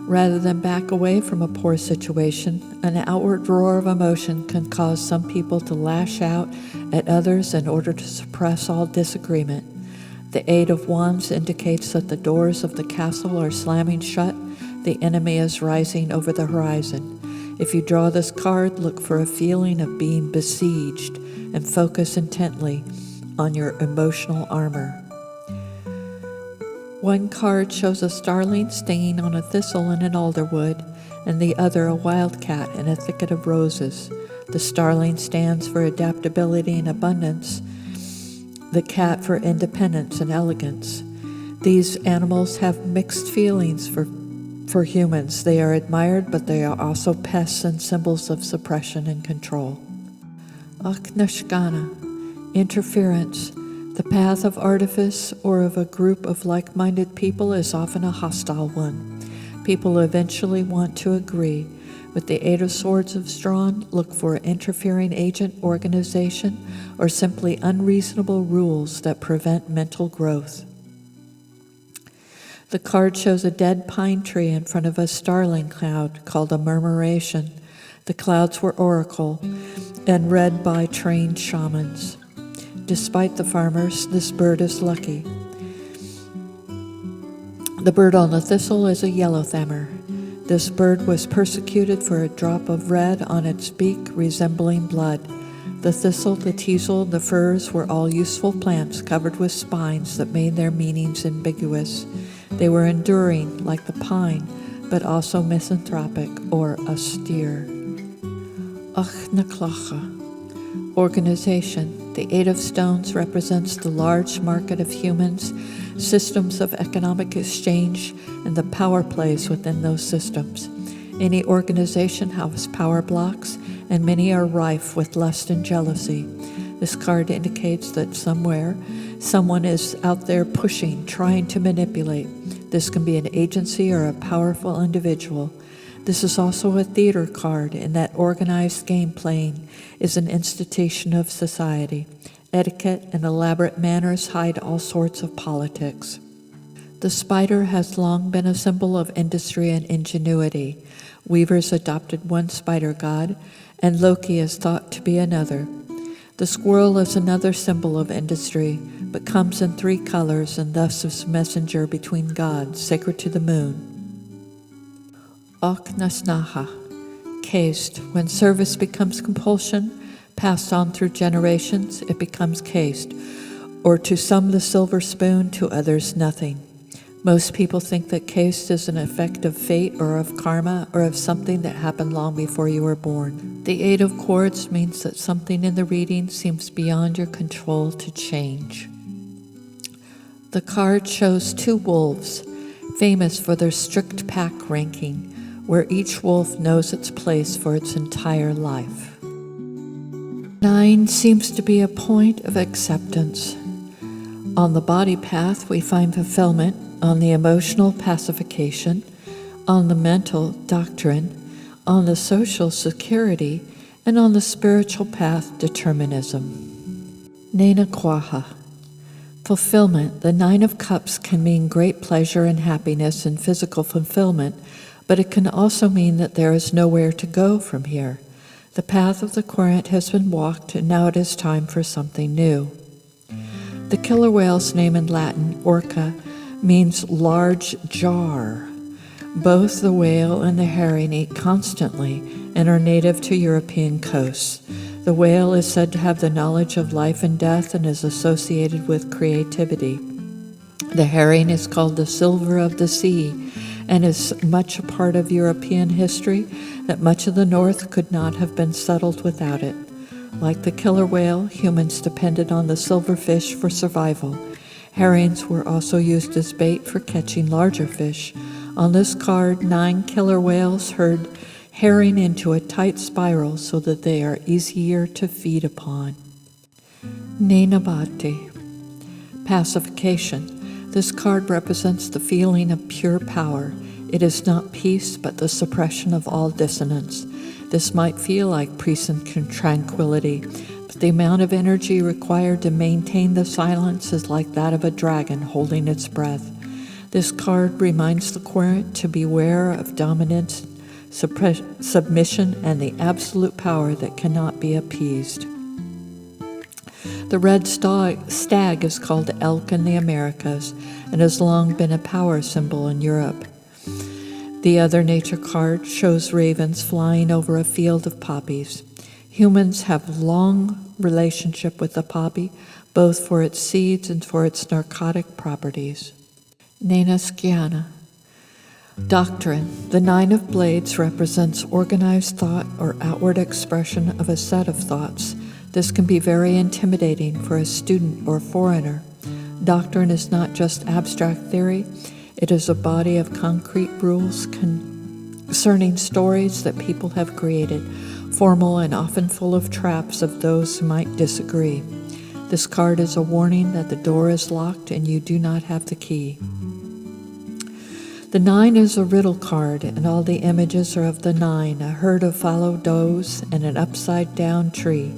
Rather than back away from a poor situation, an outward roar of emotion can cause some people to lash out at others in order to suppress all disagreement. The 8 of Wands indicates that the doors of the castle are slamming shut. The enemy is rising over the horizon. If you draw this card, look for a feeling of being besieged and focus intently on your emotional armor. One card shows a starling stinging on a thistle in an alderwood, and the other a wildcat in a thicket of roses. The starling stands for adaptability and abundance, the cat for independence and elegance. These animals have mixed feelings for humans. They are admired, but they are also pests and symbols of suppression and control. Arcana, interference. The path of artifice or of a group of like-minded people is often a hostile one. People eventually want to agree. With the Eight of Swords of Strawn, look for interfering agent, organization, or simply unreasonable rules that prevent mental growth. The card shows a dead pine tree in front of a starling cloud called a murmuration. The clouds were oracle and read by trained shamans. Despite the farmers, this bird is lucky. The bird on the thistle is a yellowhammer. This bird was persecuted for a drop of red on its beak resembling blood. The thistle, the teasel, and the furze were all useful plants covered with spines that made their meanings ambiguous. They were enduring, like the pine, but also misanthropic or austere. Achnaklacha, organization. The Eight of Stones represents the large market of humans, systems of economic exchange, and the power plays within those systems. Any organization has power blocks, and many are rife with lust and jealousy. This card indicates that somewhere, someone is out there pushing, trying to manipulate. This can be an agency or a powerful individual. This is also a theater card in that organized game playing is an institution of society. Etiquette and elaborate manners hide all sorts of politics. The spider has long been a symbol of industry and ingenuity. Weavers adopted one spider god, and Loki is thought to be another. The squirrel is another symbol of industry, but comes in 3 colors and thus is messenger between gods, sacred to the moon. Oknasnaha, cased. When service becomes compulsion, passed on through generations, it becomes cased, or to some the silver spoon, to others nothing. Most people think that cased is an effect of fate or of karma or of something that happened long before you were born. The Eight of Cords means that something in the reading seems beyond your control to change. The card shows 2 wolves, famous for their strict pack ranking, where each wolf knows its place for its entire life. 9 seems to be a point of acceptance. On the body path, we find fulfillment, on the emotional pacification, on the mental doctrine, on the social security, and on the spiritual path determinism. Nena Kwaha. Fulfillment. The 9 of Cups can mean great pleasure and happiness and physical fulfillment, but it can also mean that there is nowhere to go from here. The path of the current has been walked, and now it is time for something new. The killer whale's name in Latin, orca, means large jar. Both the whale and the herring eat constantly and are native to European coasts. The whale is said to have the knowledge of life and death and is associated with creativity. The herring is called the silver of the sea and is much a part of European history that much of the North could not have been settled without it. Like the killer whale, humans depended on the silverfish for survival. Herrings were also used as bait for catching larger fish. On this card, 9 killer whales herd herring into a tight spiral so that they are easier to feed upon. Nenabati. Pacification. This card represents the feeling of pure power. It is not peace, but the suppression of all dissonance. This might feel like peace and tranquility, but the amount of energy required to maintain the silence is like that of a dragon holding its breath. This card reminds the querent to beware of dominance, submission, and the absolute power that cannot be appeased. The red stag is called elk in the Americas and has long been a power symbol in Europe. The other nature card shows ravens flying over a field of poppies. Humans have long relationship with the poppy, both for its seeds and for its narcotic properties. Nenaskiana. Doctrine. The 9 of Blades represents organized thought or outward expression of a set of thoughts. This can be very intimidating for a student or foreigner. Doctrine is not just abstract theory, it is a body of concrete rules concerning stories that people have created, formal and often full of traps of those who might disagree. This card is a warning that the door is locked and you do not have the key. The 9 is a riddle card, and all the images are of the 9, a herd of fallow does and an upside-down tree,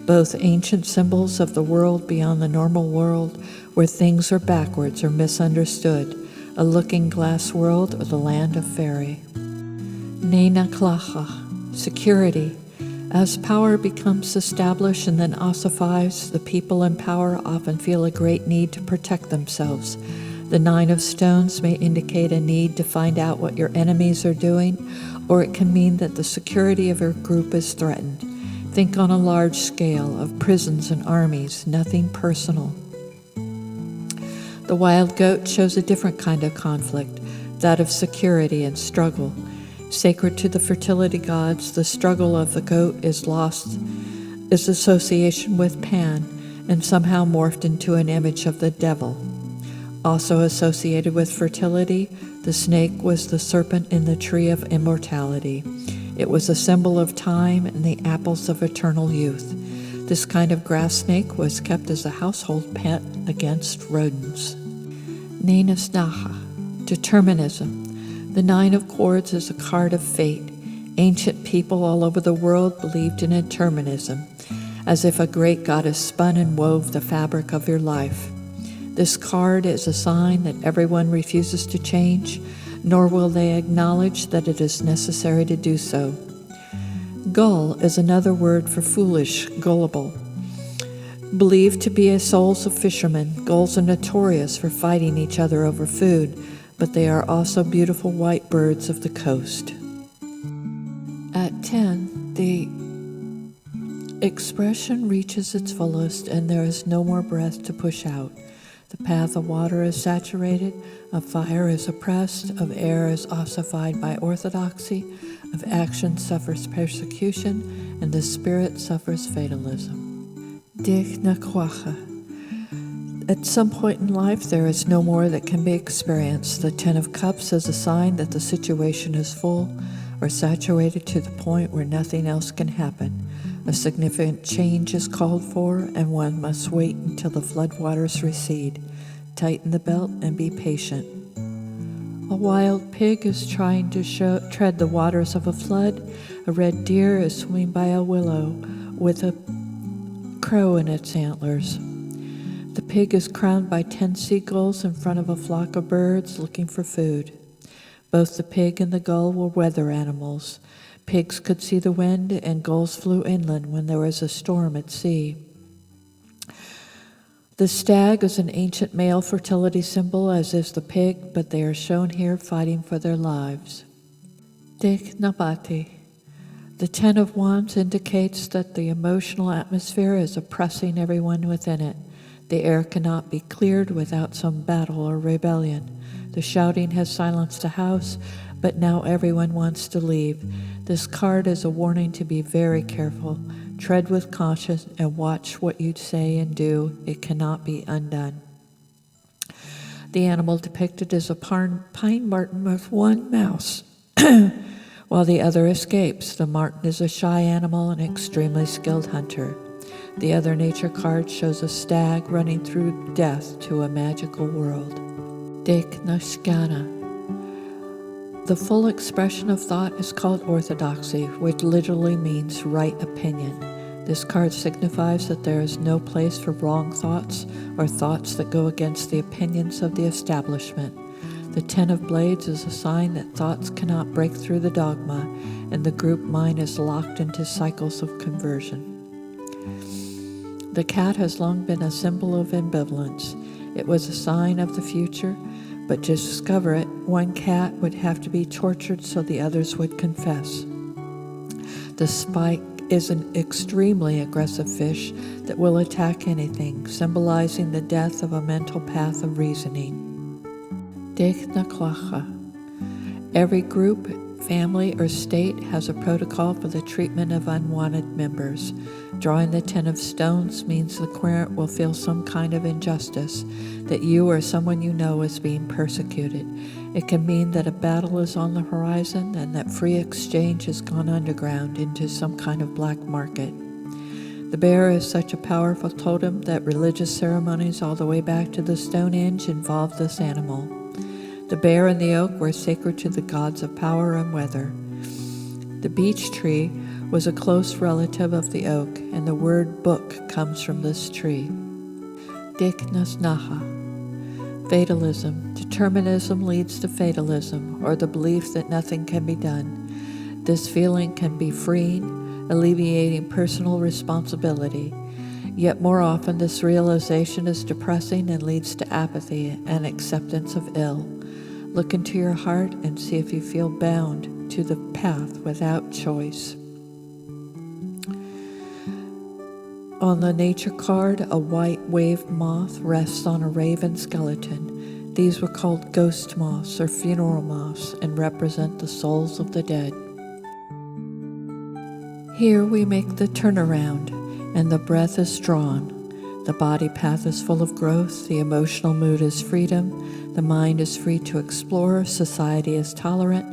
both ancient symbols of the world beyond the normal world, where things are backwards or misunderstood, a looking-glass world or the land of fairy. Nena Klacha, security. As power becomes established and then ossifies, the people in power often feel a great need to protect themselves. The 9 of Stones may indicate a need to find out what your enemies are doing, or it can mean that the security of your group is threatened. Think on a large scale of prisons and armies, nothing personal. The wild goat shows a different kind of conflict, that of security and struggle. Sacred to the fertility gods, the struggle of the goat is association with Pan, and somehow morphed into an image of the devil. Also associated with fertility, the snake was the serpent in the tree of immortality. It was a symbol of time and the apples of eternal youth. This kind of grass snake was kept as a household pet against rodents. Nenasnaha, determinism. The 9 of Cords is a card of fate. Ancient people all over the world believed in determinism, as if a great goddess spun and wove the fabric of your life. This card is a sign that everyone refuses to change, nor will they acknowledge that it is necessary to do so. Gull is another word for foolish, gullible. Believed to be souls of fishermen, gulls are notorious for fighting each other over food, but they are also beautiful white birds of the coast. At 10, the expression reaches its fullest and there is no more breath to push out. The path of water is saturated, of fire is oppressed, of air is ossified by orthodoxy, of action suffers persecution, and the spirit suffers fatalism. Dich na kwacha. At some point in life, there is no more that can be experienced. The 10 of Cups is a sign that the situation is full or saturated to the point where nothing else can happen. A significant change is called for, and one must wait until the floodwaters recede. Tighten the belt and be patient. A wild pig is trying to tread the waters of a flood. A red deer is swimming by a willow with a crow in its antlers. The pig is crowned by 10 seagulls in front of a flock of birds looking for food. Both the pig and the gull were weather animals. Pigs could see the wind, and gulls flew inland when there was a storm at sea. The stag is an ancient male fertility symbol, as is the pig, but they are shown here fighting for their lives. Dich Nabati. The 10 of Wands indicates that the emotional atmosphere is oppressing everyone within it. The air cannot be cleared without some battle or rebellion. The shouting has silenced the house, but now everyone wants to leave. This card is a warning to be very careful. Tread with caution and watch what you say and do. It cannot be undone. The animal depicted is a pine marten with one mouse, while the other escapes. The marten is a shy animal and extremely skilled hunter. The other nature card shows a stag running through death to a magical world. Dich Nashkana. The full expression of thought is called orthodoxy, which literally means right opinion. This card signifies that there is no place for wrong thoughts or thoughts that go against the opinions of the establishment. The 10 of Blades is a sign that thoughts cannot break through the dogma, and the group mind is locked into cycles of conversion. The cat has long been a symbol of ambivalence. It was a sign of the future, but to discover it, one cat would have to be tortured so the others would confess. The spike is an extremely aggressive fish that will attack anything, symbolizing the death of a mental path of reasoning. Deich na clacha. Every group, family, or state has a protocol for the treatment of unwanted members. Drawing the 10 of stones means the querent will feel some kind of injustice, that you or someone you know is being persecuted. It can mean that a battle is on the horizon and that free exchange has gone underground into some kind of black market. The bear is such a powerful totem that religious ceremonies all the way back to the Stone Age involved this animal. The bear and the oak were sacred to the gods of power and weather. The beech tree was a close relative of the oak, and the word book comes from this tree. Deich nas nacha. Fatalism. Determinism leads to fatalism, or the belief that nothing can be done. This feeling can be freeing, alleviating personal responsibility. Yet more often this realization is depressing and leads to apathy and acceptance of ill. Look into your heart and see if you feel bound to the path without choice. On the nature card, a white waved moth rests on a raven skeleton. These were called ghost moths or funeral moths and represent the souls of the dead. Here we make the turnaround, and the breath is drawn. The body path is full of growth, the emotional mood is freedom, the mind is free to explore, society is tolerant,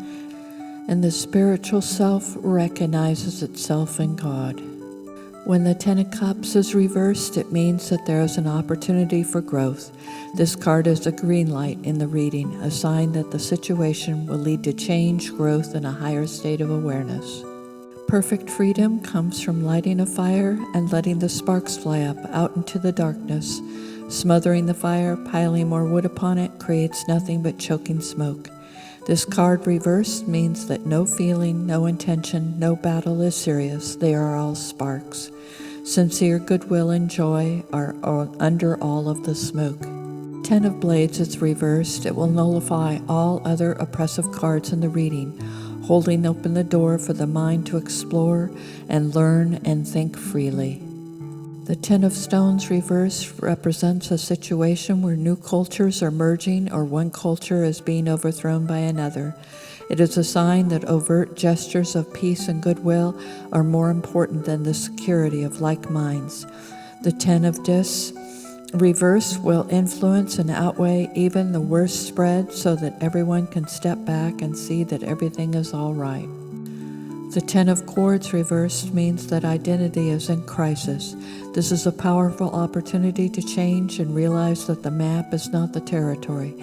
and the spiritual self recognizes itself in God. When the 10 of Cups is reversed, it means that there is an opportunity for growth. This card is a green light in the reading, a sign that the situation will lead to change, growth, and a higher state of awareness. Perfect freedom comes from lighting a fire and letting the sparks fly up out into the darkness. Smothering the fire, piling more wood upon it, creates nothing but choking smoke. This card reversed means that no feeling, no intention, no battle is serious. They are all sparks. Sincere goodwill and joy are under all of the smoke. 10 of Blades is reversed. It will nullify all other oppressive cards in the reading, holding open the door for the mind to explore and learn and think freely. The 10 of Stones reversed represents a situation where new cultures are merging or one culture is being overthrown by another. It is a sign that overt gestures of peace and goodwill are more important than the security of like minds. The 10 of Discs reverse will influence and outweigh even the worst spread so that everyone can step back and see that everything is all right. The 10 of Cords reversed means that identity is in crisis. This is a powerful opportunity to change and realize that the map is not the territory.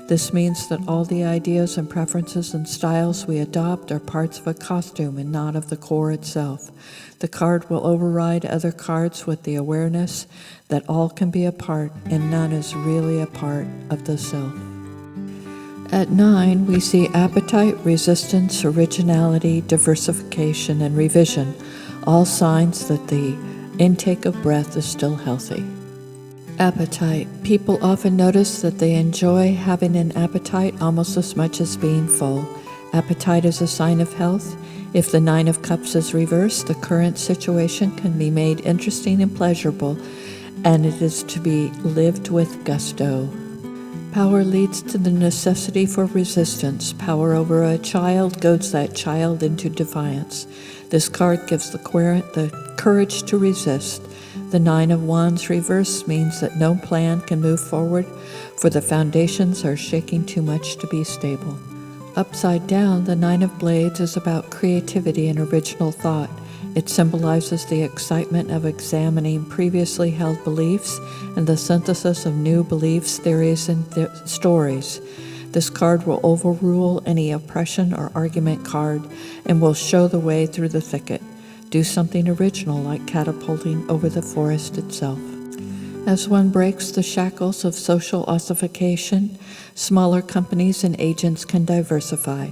This means that all the ideas and preferences and styles we adopt are parts of a costume and not of the core itself. The card will override other cards with the awareness that all can be a part and none is really a part of the self. At 9, we see appetite, resistance, originality, diversification, and revision, all signs that the intake of breath is still healthy. Appetite. People often notice that they enjoy having an appetite almost as much as being full. Appetite is a sign of health. If the 9 of Cups is reversed, the current situation can be made interesting and pleasurable, and it is to be lived with gusto. Power leads to the necessity for resistance. Power over a child goads that child into defiance. This card gives the querent the courage to resist. The 9 of Wands reversed means that no plan can move forward, for the foundations are shaking too much to be stable. Upside down, the 9 of Blades is about creativity and original thought. It symbolizes the excitement of examining previously held beliefs and the synthesis of new beliefs, theories, and stories. This card will overrule any oppression or argument card and will show the way through the thicket. Do something original like catapulting over the forest itself. As one breaks the shackles of social ossification, smaller companies and agents can diversify.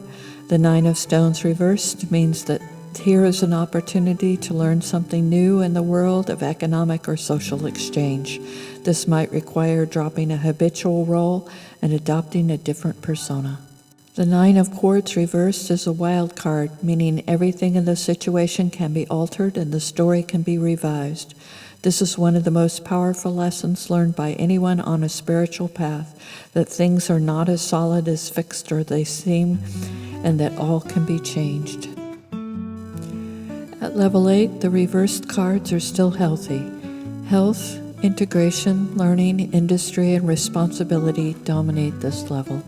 The 9 of Stones reversed means that here is an opportunity to learn something new in the world of economic or social exchange. This might require dropping a habitual role and adopting a different persona. The Nine of Swords reversed is a wild card, meaning everything in the situation can be altered and the story can be revised. This is one of the most powerful lessons learned by anyone on a spiritual path, that things are not as solid as fixed or they seem, and that all can be changed. At level 8, the reversed cards are still healthy. Health, integration, learning, industry, and responsibility dominate this level.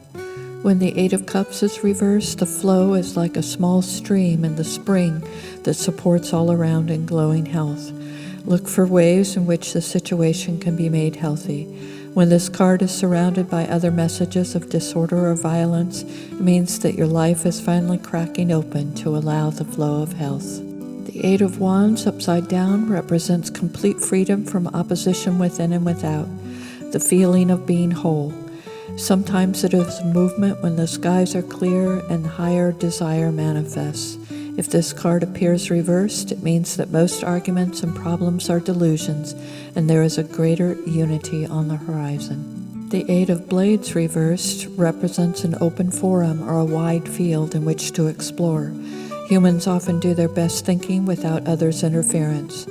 When the Eight of Cups is reversed, the flow is like a small stream in the spring that supports all around in glowing health. Look for ways in which the situation can be made healthy. When this card is surrounded by other messages of disorder or violence, it means that your life is finally cracking open to allow the flow of health. The Eight of Wands upside down represents complete freedom from opposition within and without, the feeling of being whole. Sometimes it is a movement when the skies are clear and higher desire manifests. If this card appears reversed, it means that most arguments and problems are delusions, and there is a greater unity on the horizon. The Eight of Blades reversed represents an open forum or a wide field in which to explore. Humans often do their best thinking without others' interference.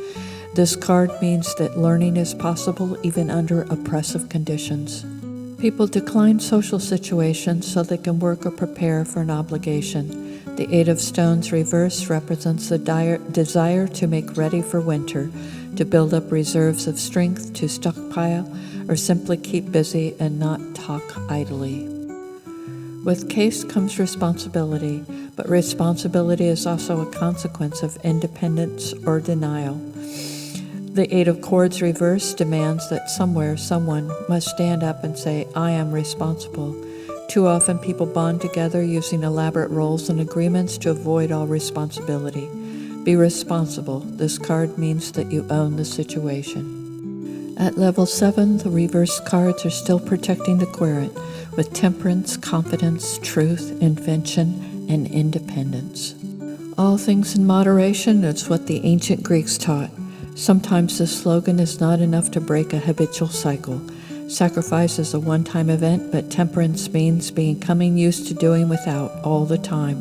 This card means that learning is possible even under oppressive conditions. People decline social situations so they can work or prepare for an obligation. The Eight of Stones reversed represents the desire to make ready for winter, to build up reserves of strength, to stockpile, or simply keep busy and not talk idly. With case comes responsibility, but responsibility is also a consequence of independence or denial. The Eight of Swords reversed demands that somewhere someone must stand up and say, "I am responsible." Too often people bond together using elaborate roles and agreements to avoid all responsibility. Be responsible. This card means that you own the situation. At level 7, the reverse cards are still protecting the querent with temperance, confidence, truth, invention, and independence. All things in moderation is what the ancient Greeks taught. Sometimes this slogan is not enough to break a habitual cycle. Sacrifice is a one-time event, but temperance means becoming used to doing without all the time.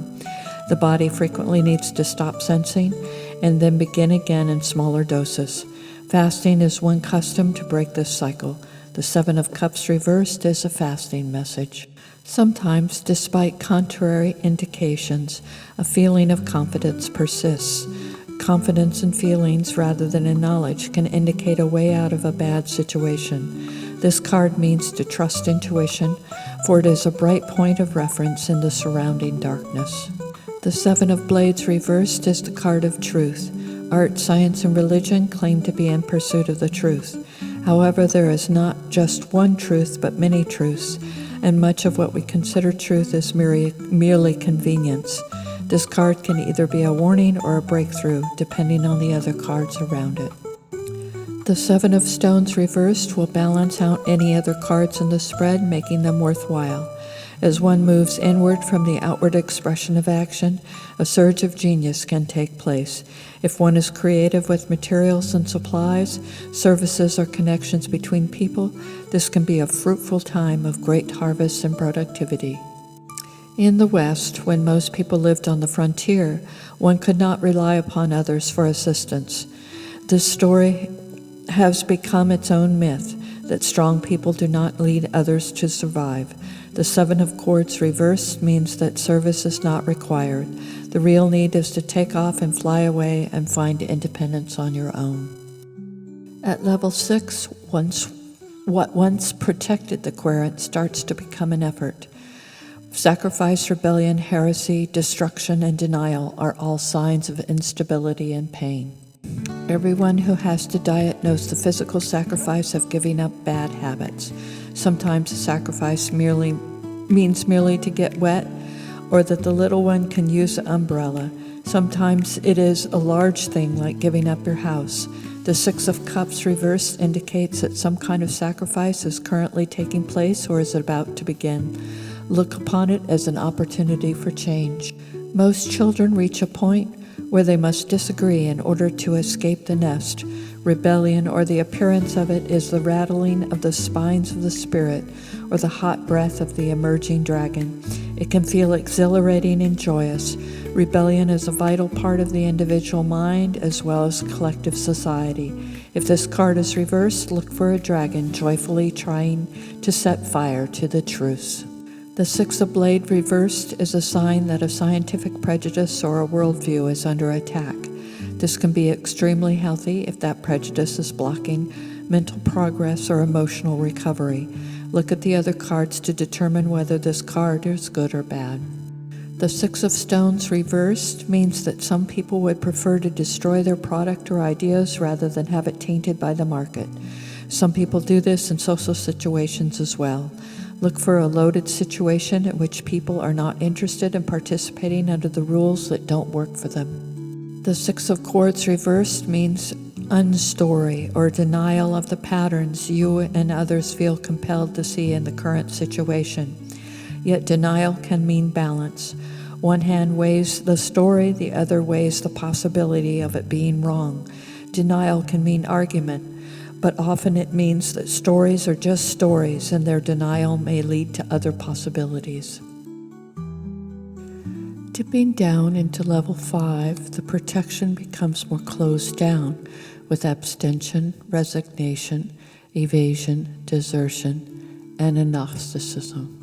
The body frequently needs to stop sensing and then begin again in smaller doses. Fasting is one custom to break this cycle. The Seven of Cups reversed is a fasting message. Sometimes, despite contrary indications, a feeling of confidence persists. Confidence in feelings rather than in knowledge can indicate a way out of a bad situation. This card means to trust intuition, for it is a bright point of reference in the surrounding darkness. The Seven of Blades reversed is the card of truth. Art, science, and religion claim to be in pursuit of the truth. However, there is not just one truth, but many truths, and much of what we consider truth is merely convenience. This card can either be a warning or a breakthrough, depending on the other cards around it. The Seven of Stones reversed will balance out any other cards in the spread, making them worthwhile. As one moves inward from the outward expression of action, a surge of genius can take place. If one is creative with materials and supplies, services, or connections between people, this can be a fruitful time of great harvest and productivity. In the West, when most people lived on the frontier, one could not rely upon others for assistance. This story has become its own myth, that strong people do not lead others to survive. The Seven of Swords reversed means that service is not required. The real need is to take off and fly away and find independence on your own. At level 6, what once protected the querent starts to become an effort. Sacrifice, rebellion, heresy, destruction, and denial are all signs of instability and pain. Everyone who has to diet knows the physical sacrifice of giving up bad habits. Sometimes the sacrifice means merely to get wet, or that the little one can use an umbrella. Sometimes it is a large thing like giving up your house. The Six of Cups reversed indicates that some kind of sacrifice is currently taking place or is about to begin. Look upon it as an opportunity for change. Most children reach a point where they must disagree in order to escape the nest. Rebellion, or the appearance of it, is the rattling of the spines of the spirit, or the hot breath of the emerging dragon. It can feel exhilarating and joyous. Rebellion is a vital part of the individual mind as well as collective society. If this card is reversed, look for a dragon joyfully trying to set fire to the truce. The Six of Blades reversed is a sign that a scientific prejudice or a worldview is under attack. This can be extremely healthy if that prejudice is blocking mental progress or emotional recovery. Look at the other cards to determine whether this card is good or bad. The Six of Stones reversed means that some people would prefer to destroy their product or ideas rather than have it tainted by the market. Some people do this in social situations as well. Look for a loaded situation in which people are not interested in participating under the rules that don't work for them. The Six of Swords reversed means unstory or denial of the patterns you and others feel compelled to see in the current situation. Yet denial can mean balance. One hand weighs the story, the other weighs the possibility of it being wrong. Denial can mean argument, but often it means that stories are just stories and their denial may lead to other possibilities. Dipping down into level 5, the protection becomes more closed down with abstention, resignation, evasion, desertion, and agnosticism.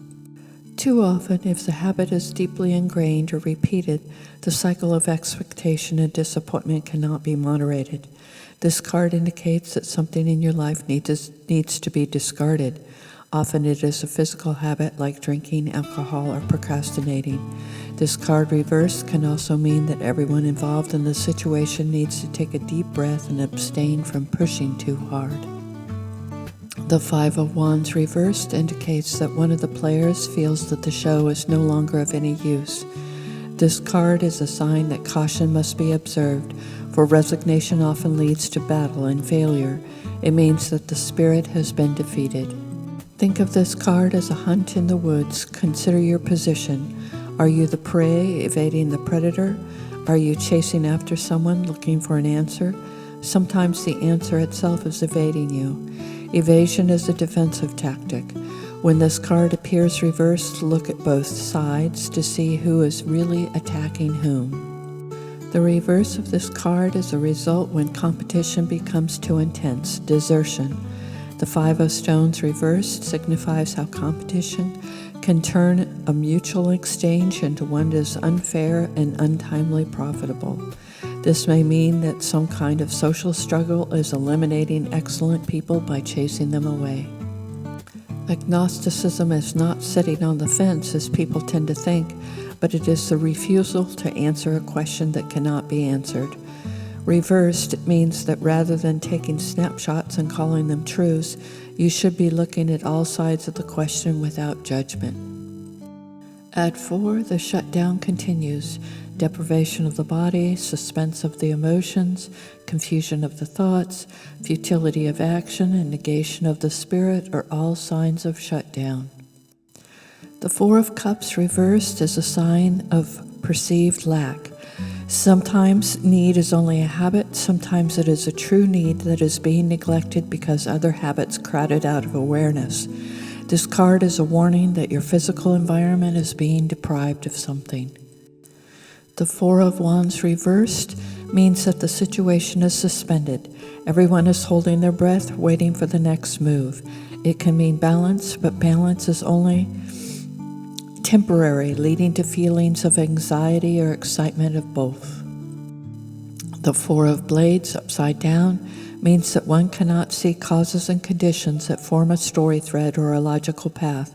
Too often, if the habit is deeply ingrained or repeated, the cycle of expectation and disappointment cannot be moderated. This card indicates that something in your life needs to be discarded. Often it is a physical habit like drinking alcohol or procrastinating. This card reversed can also mean that everyone involved in the situation needs to take a deep breath and abstain from pushing too hard. The Five of Wands reversed indicates that one of the players feels that the show is no longer of any use. This card is a sign that caution must be observed, for resignation often leads to battle and failure. It means that the spirit has been defeated. Think of this card as a hunt in the woods. Consider your position. Are you the prey, evading the predator? Are you chasing after someone, looking for an answer? Sometimes the answer itself is evading you. Evasion is a defensive tactic. When this card appears reversed, look at both sides to see who is really attacking whom. The reverse of this card is a result when competition becomes too intense, desertion. The Five of Stones reversed signifies how competition can turn a mutual exchange into one that is unfair and untimely profitable. This may mean that some kind of social struggle is eliminating excellent people by chasing them away. Agnosticism is not sitting on the fence as people tend to think, but it is the refusal to answer a question that cannot be answered. Reversed, it means that rather than taking snapshots and calling them truths, you should be looking at all sides of the question without judgment. At 4, the shutdown continues. Deprivation of the body, suspense of the emotions, confusion of the thoughts, futility of action, and negation of the spirit are all signs of shutdown. The Four of Cups reversed is a sign of perceived lack. Sometimes need is only a habit, sometimes it is a true need that is being neglected because other habits crowded out of awareness. This card is a warning that your physical environment is being deprived of something. The Four of Wands reversed means that the situation is suspended. Everyone is holding their breath, waiting for the next move. It can mean balance, but balance is only temporary, leading to feelings of anxiety or excitement of both. The Four of Blades upside down means that one cannot see causes and conditions that form a story thread or a logical path.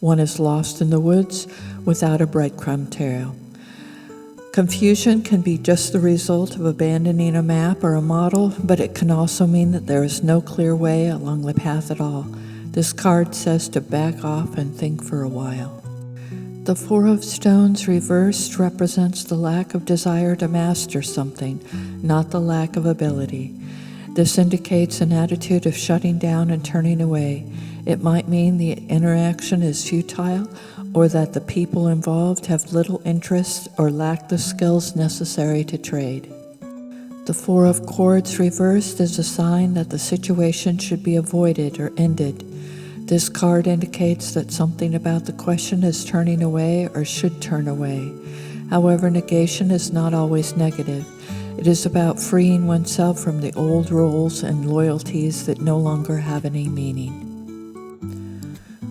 One is lost in the woods without a breadcrumb trail. Confusion can be just the result of abandoning a map or a model, but it can also mean that there is no clear way along the path at all. This card says to back off and think for a while. The Four of Stones reversed represents the lack of desire to master something, not the lack of ability. This indicates an attitude of shutting down and turning away. It might mean the interaction is futile, or that the people involved have little interest or lack the skills necessary to trade. The Four of Cords reversed is a sign that the situation should be avoided or ended. This card indicates that something about the question is turning away or should turn away. However, negation is not always negative. It is about freeing oneself from the old roles and loyalties that no longer have any meaning.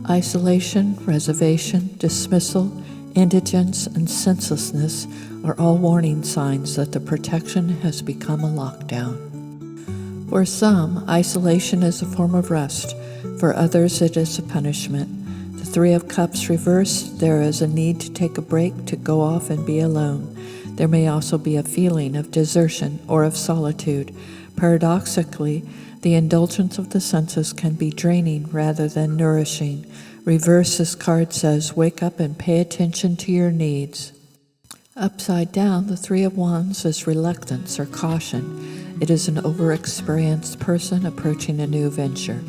Isolation, reservation, dismissal, indigence, and senselessness are all warning signs that the protection has become a lockdown. For some, isolation is a form of rest. For others, it is a punishment. The Three of Cups reversed, there is a need to take a break, to go off and be alone. There may also be a feeling of desertion or of solitude. Paradoxically, the indulgence of the senses can be draining rather than nourishing. Reverse, this card says, wake up and pay attention to your needs. Upside down, the Three of Wands is reluctance or caution. It is an overexperienced person approaching a new venture.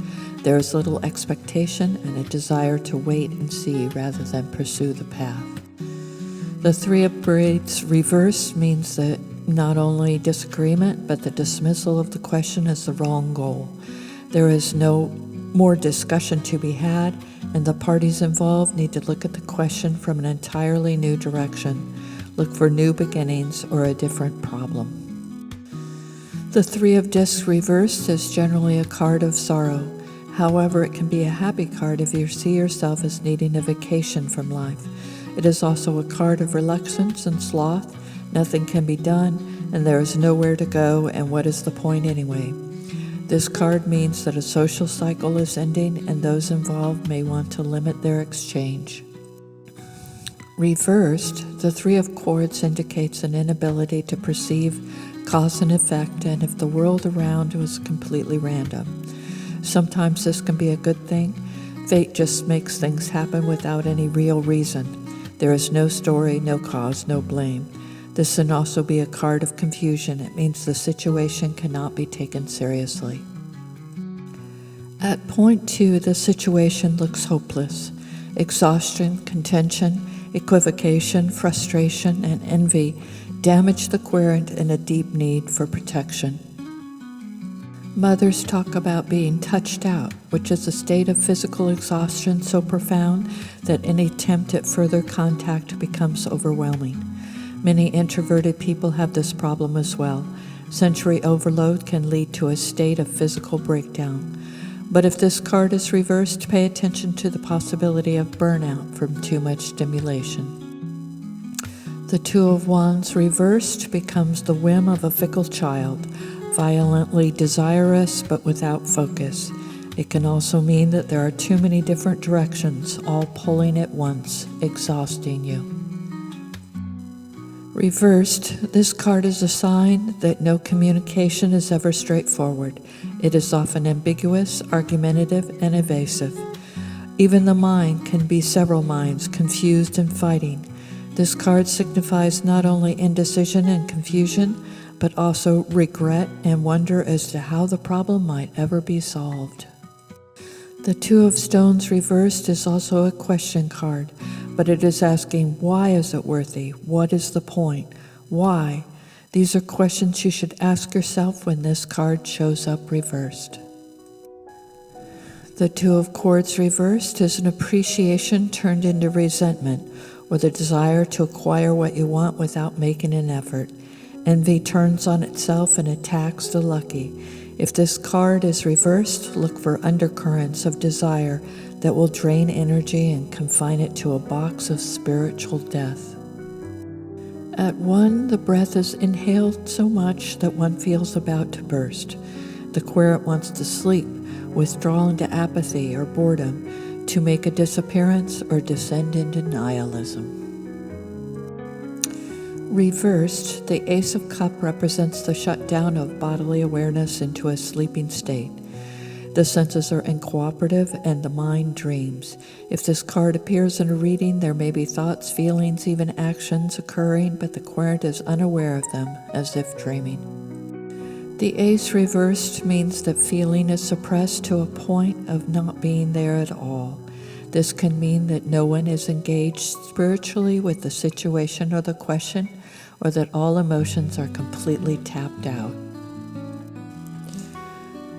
There is little expectation and a desire to wait and see rather than pursue the path. The Three of Braids reversed means that not only disagreement, but the dismissal of the question as the wrong goal. There is no more discussion to be had, and the parties involved need to look at the question from an entirely new direction. Look for new beginnings or a different problem. The Three of Discs reversed is generally a card of sorrow. However, it can be a happy card if you see yourself as needing a vacation from life. It is also a card of reluctance and sloth. Nothing can be done, and there is nowhere to go, and what is the point anyway? This card means that a social cycle is ending, and those involved may want to limit their exchange. Reversed, the Three of Cords indicates an inability to perceive cause and effect, and if the world around was completely random. Sometimes this can be a good thing. Fate just makes things happen without any real reason. There is no story, no cause, no blame. This can also be a card of confusion. It means the situation cannot be taken seriously. At point 2, the situation looks hopeless. Exhaustion, contention, equivocation, frustration, and envy damage the querent in a deep need for protection. Mothers talk about being touched out, which is a state of physical exhaustion so profound that any attempt at further contact becomes overwhelming. Many introverted people have this problem as well. Sensory overload can lead to a state of physical breakdown. But if this card is reversed, pay attention to the possibility of burnout from too much stimulation. The Two of Wands reversed becomes the whim of a fickle child, violently desirous but without focus. It can also mean that there are too many different directions, all pulling at once, exhausting you. Reversed, this card is a sign that no communication is ever straightforward. It is often ambiguous, argumentative, and evasive. Even the mind can be several minds, confused and fighting. This card signifies not only indecision and confusion, but also regret and wonder as to how the problem might ever be solved. The Two of Stones reversed is also a question card, but it is asking, why is it worthy? What is the point? Why? These are questions you should ask yourself when this card shows up reversed. The Two of Cords reversed is an appreciation turned into resentment, or the desire to acquire what you want without making an effort. Envy turns on itself and attacks the lucky. If this card is reversed, look for undercurrents of desire that will drain energy and confine it to a box of spiritual death. At 1, the breath is inhaled so much that one feels about to burst. The querent wants to sleep, withdraw into apathy or boredom, to make a disappearance or descend into nihilism. Reversed, the Ace of Cups represents the shutdown of bodily awareness into a sleeping state. The senses are uncooperative and the mind dreams. If this card appears in a reading, there may be thoughts, feelings, even actions occurring, but the querent is unaware of them, as if dreaming. The ace reversed means that feeling is suppressed to a point of not being there at all. This can mean that no one is engaged spiritually with the situation or the question, or that all emotions are completely tapped out.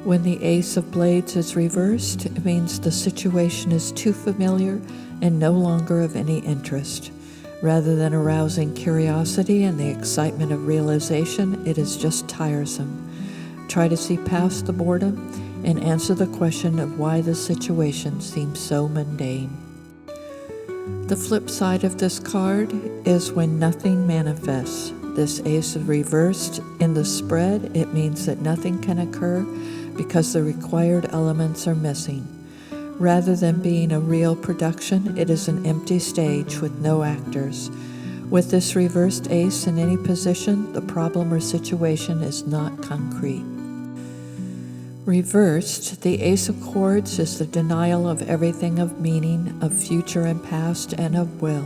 When the Ace of Blades is reversed, it means the situation is too familiar and no longer of any interest. Rather than arousing curiosity and the excitement of realization, it is just tiresome. Try to see past the boredom and answer the question of why the situation seems so mundane. The flip side of this card is when nothing manifests. This ace is reversed in the spread. It means that nothing can occur because the required elements are missing. Rather than being a real production, it is an empty stage with no actors. With this reversed ace in any position, the problem or situation is not concrete. Reversed, the Ace of Swords is the denial of everything of meaning, of future and past, and of will.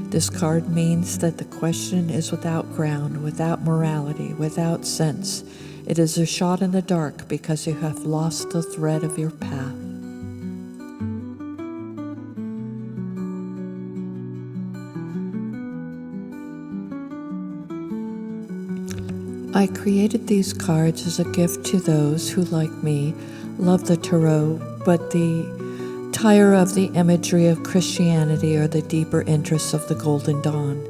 This card means that the question is without ground, without morality, without sense. It is a shot in the dark because you have lost the thread of your path. I created these cards as a gift to those who, like me, love the tarot, but tire of the imagery of Christianity or the deeper interests of the Golden Dawn.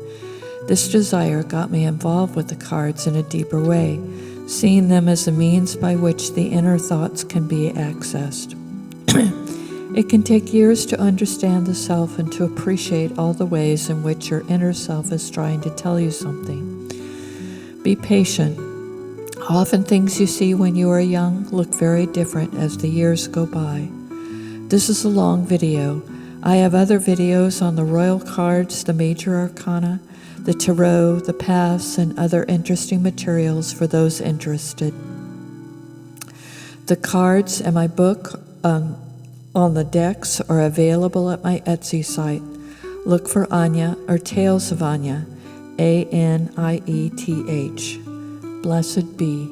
This desire got me involved with the cards in a deeper way, seeing them as a means by which the inner thoughts can be accessed. It can take years to understand the self and to appreciate all the ways in which your inner self is trying to tell you something. Be patient. Often things you see when you are young look very different as the years go by. This is a long video. I have other videos on the royal cards, the major arcana, the tarot, the paths, and other interesting materials for those interested. The cards and my book on the decks are available at my Etsy site. Look for Anieth or Tales of Anieth, Anieth. Blessed be.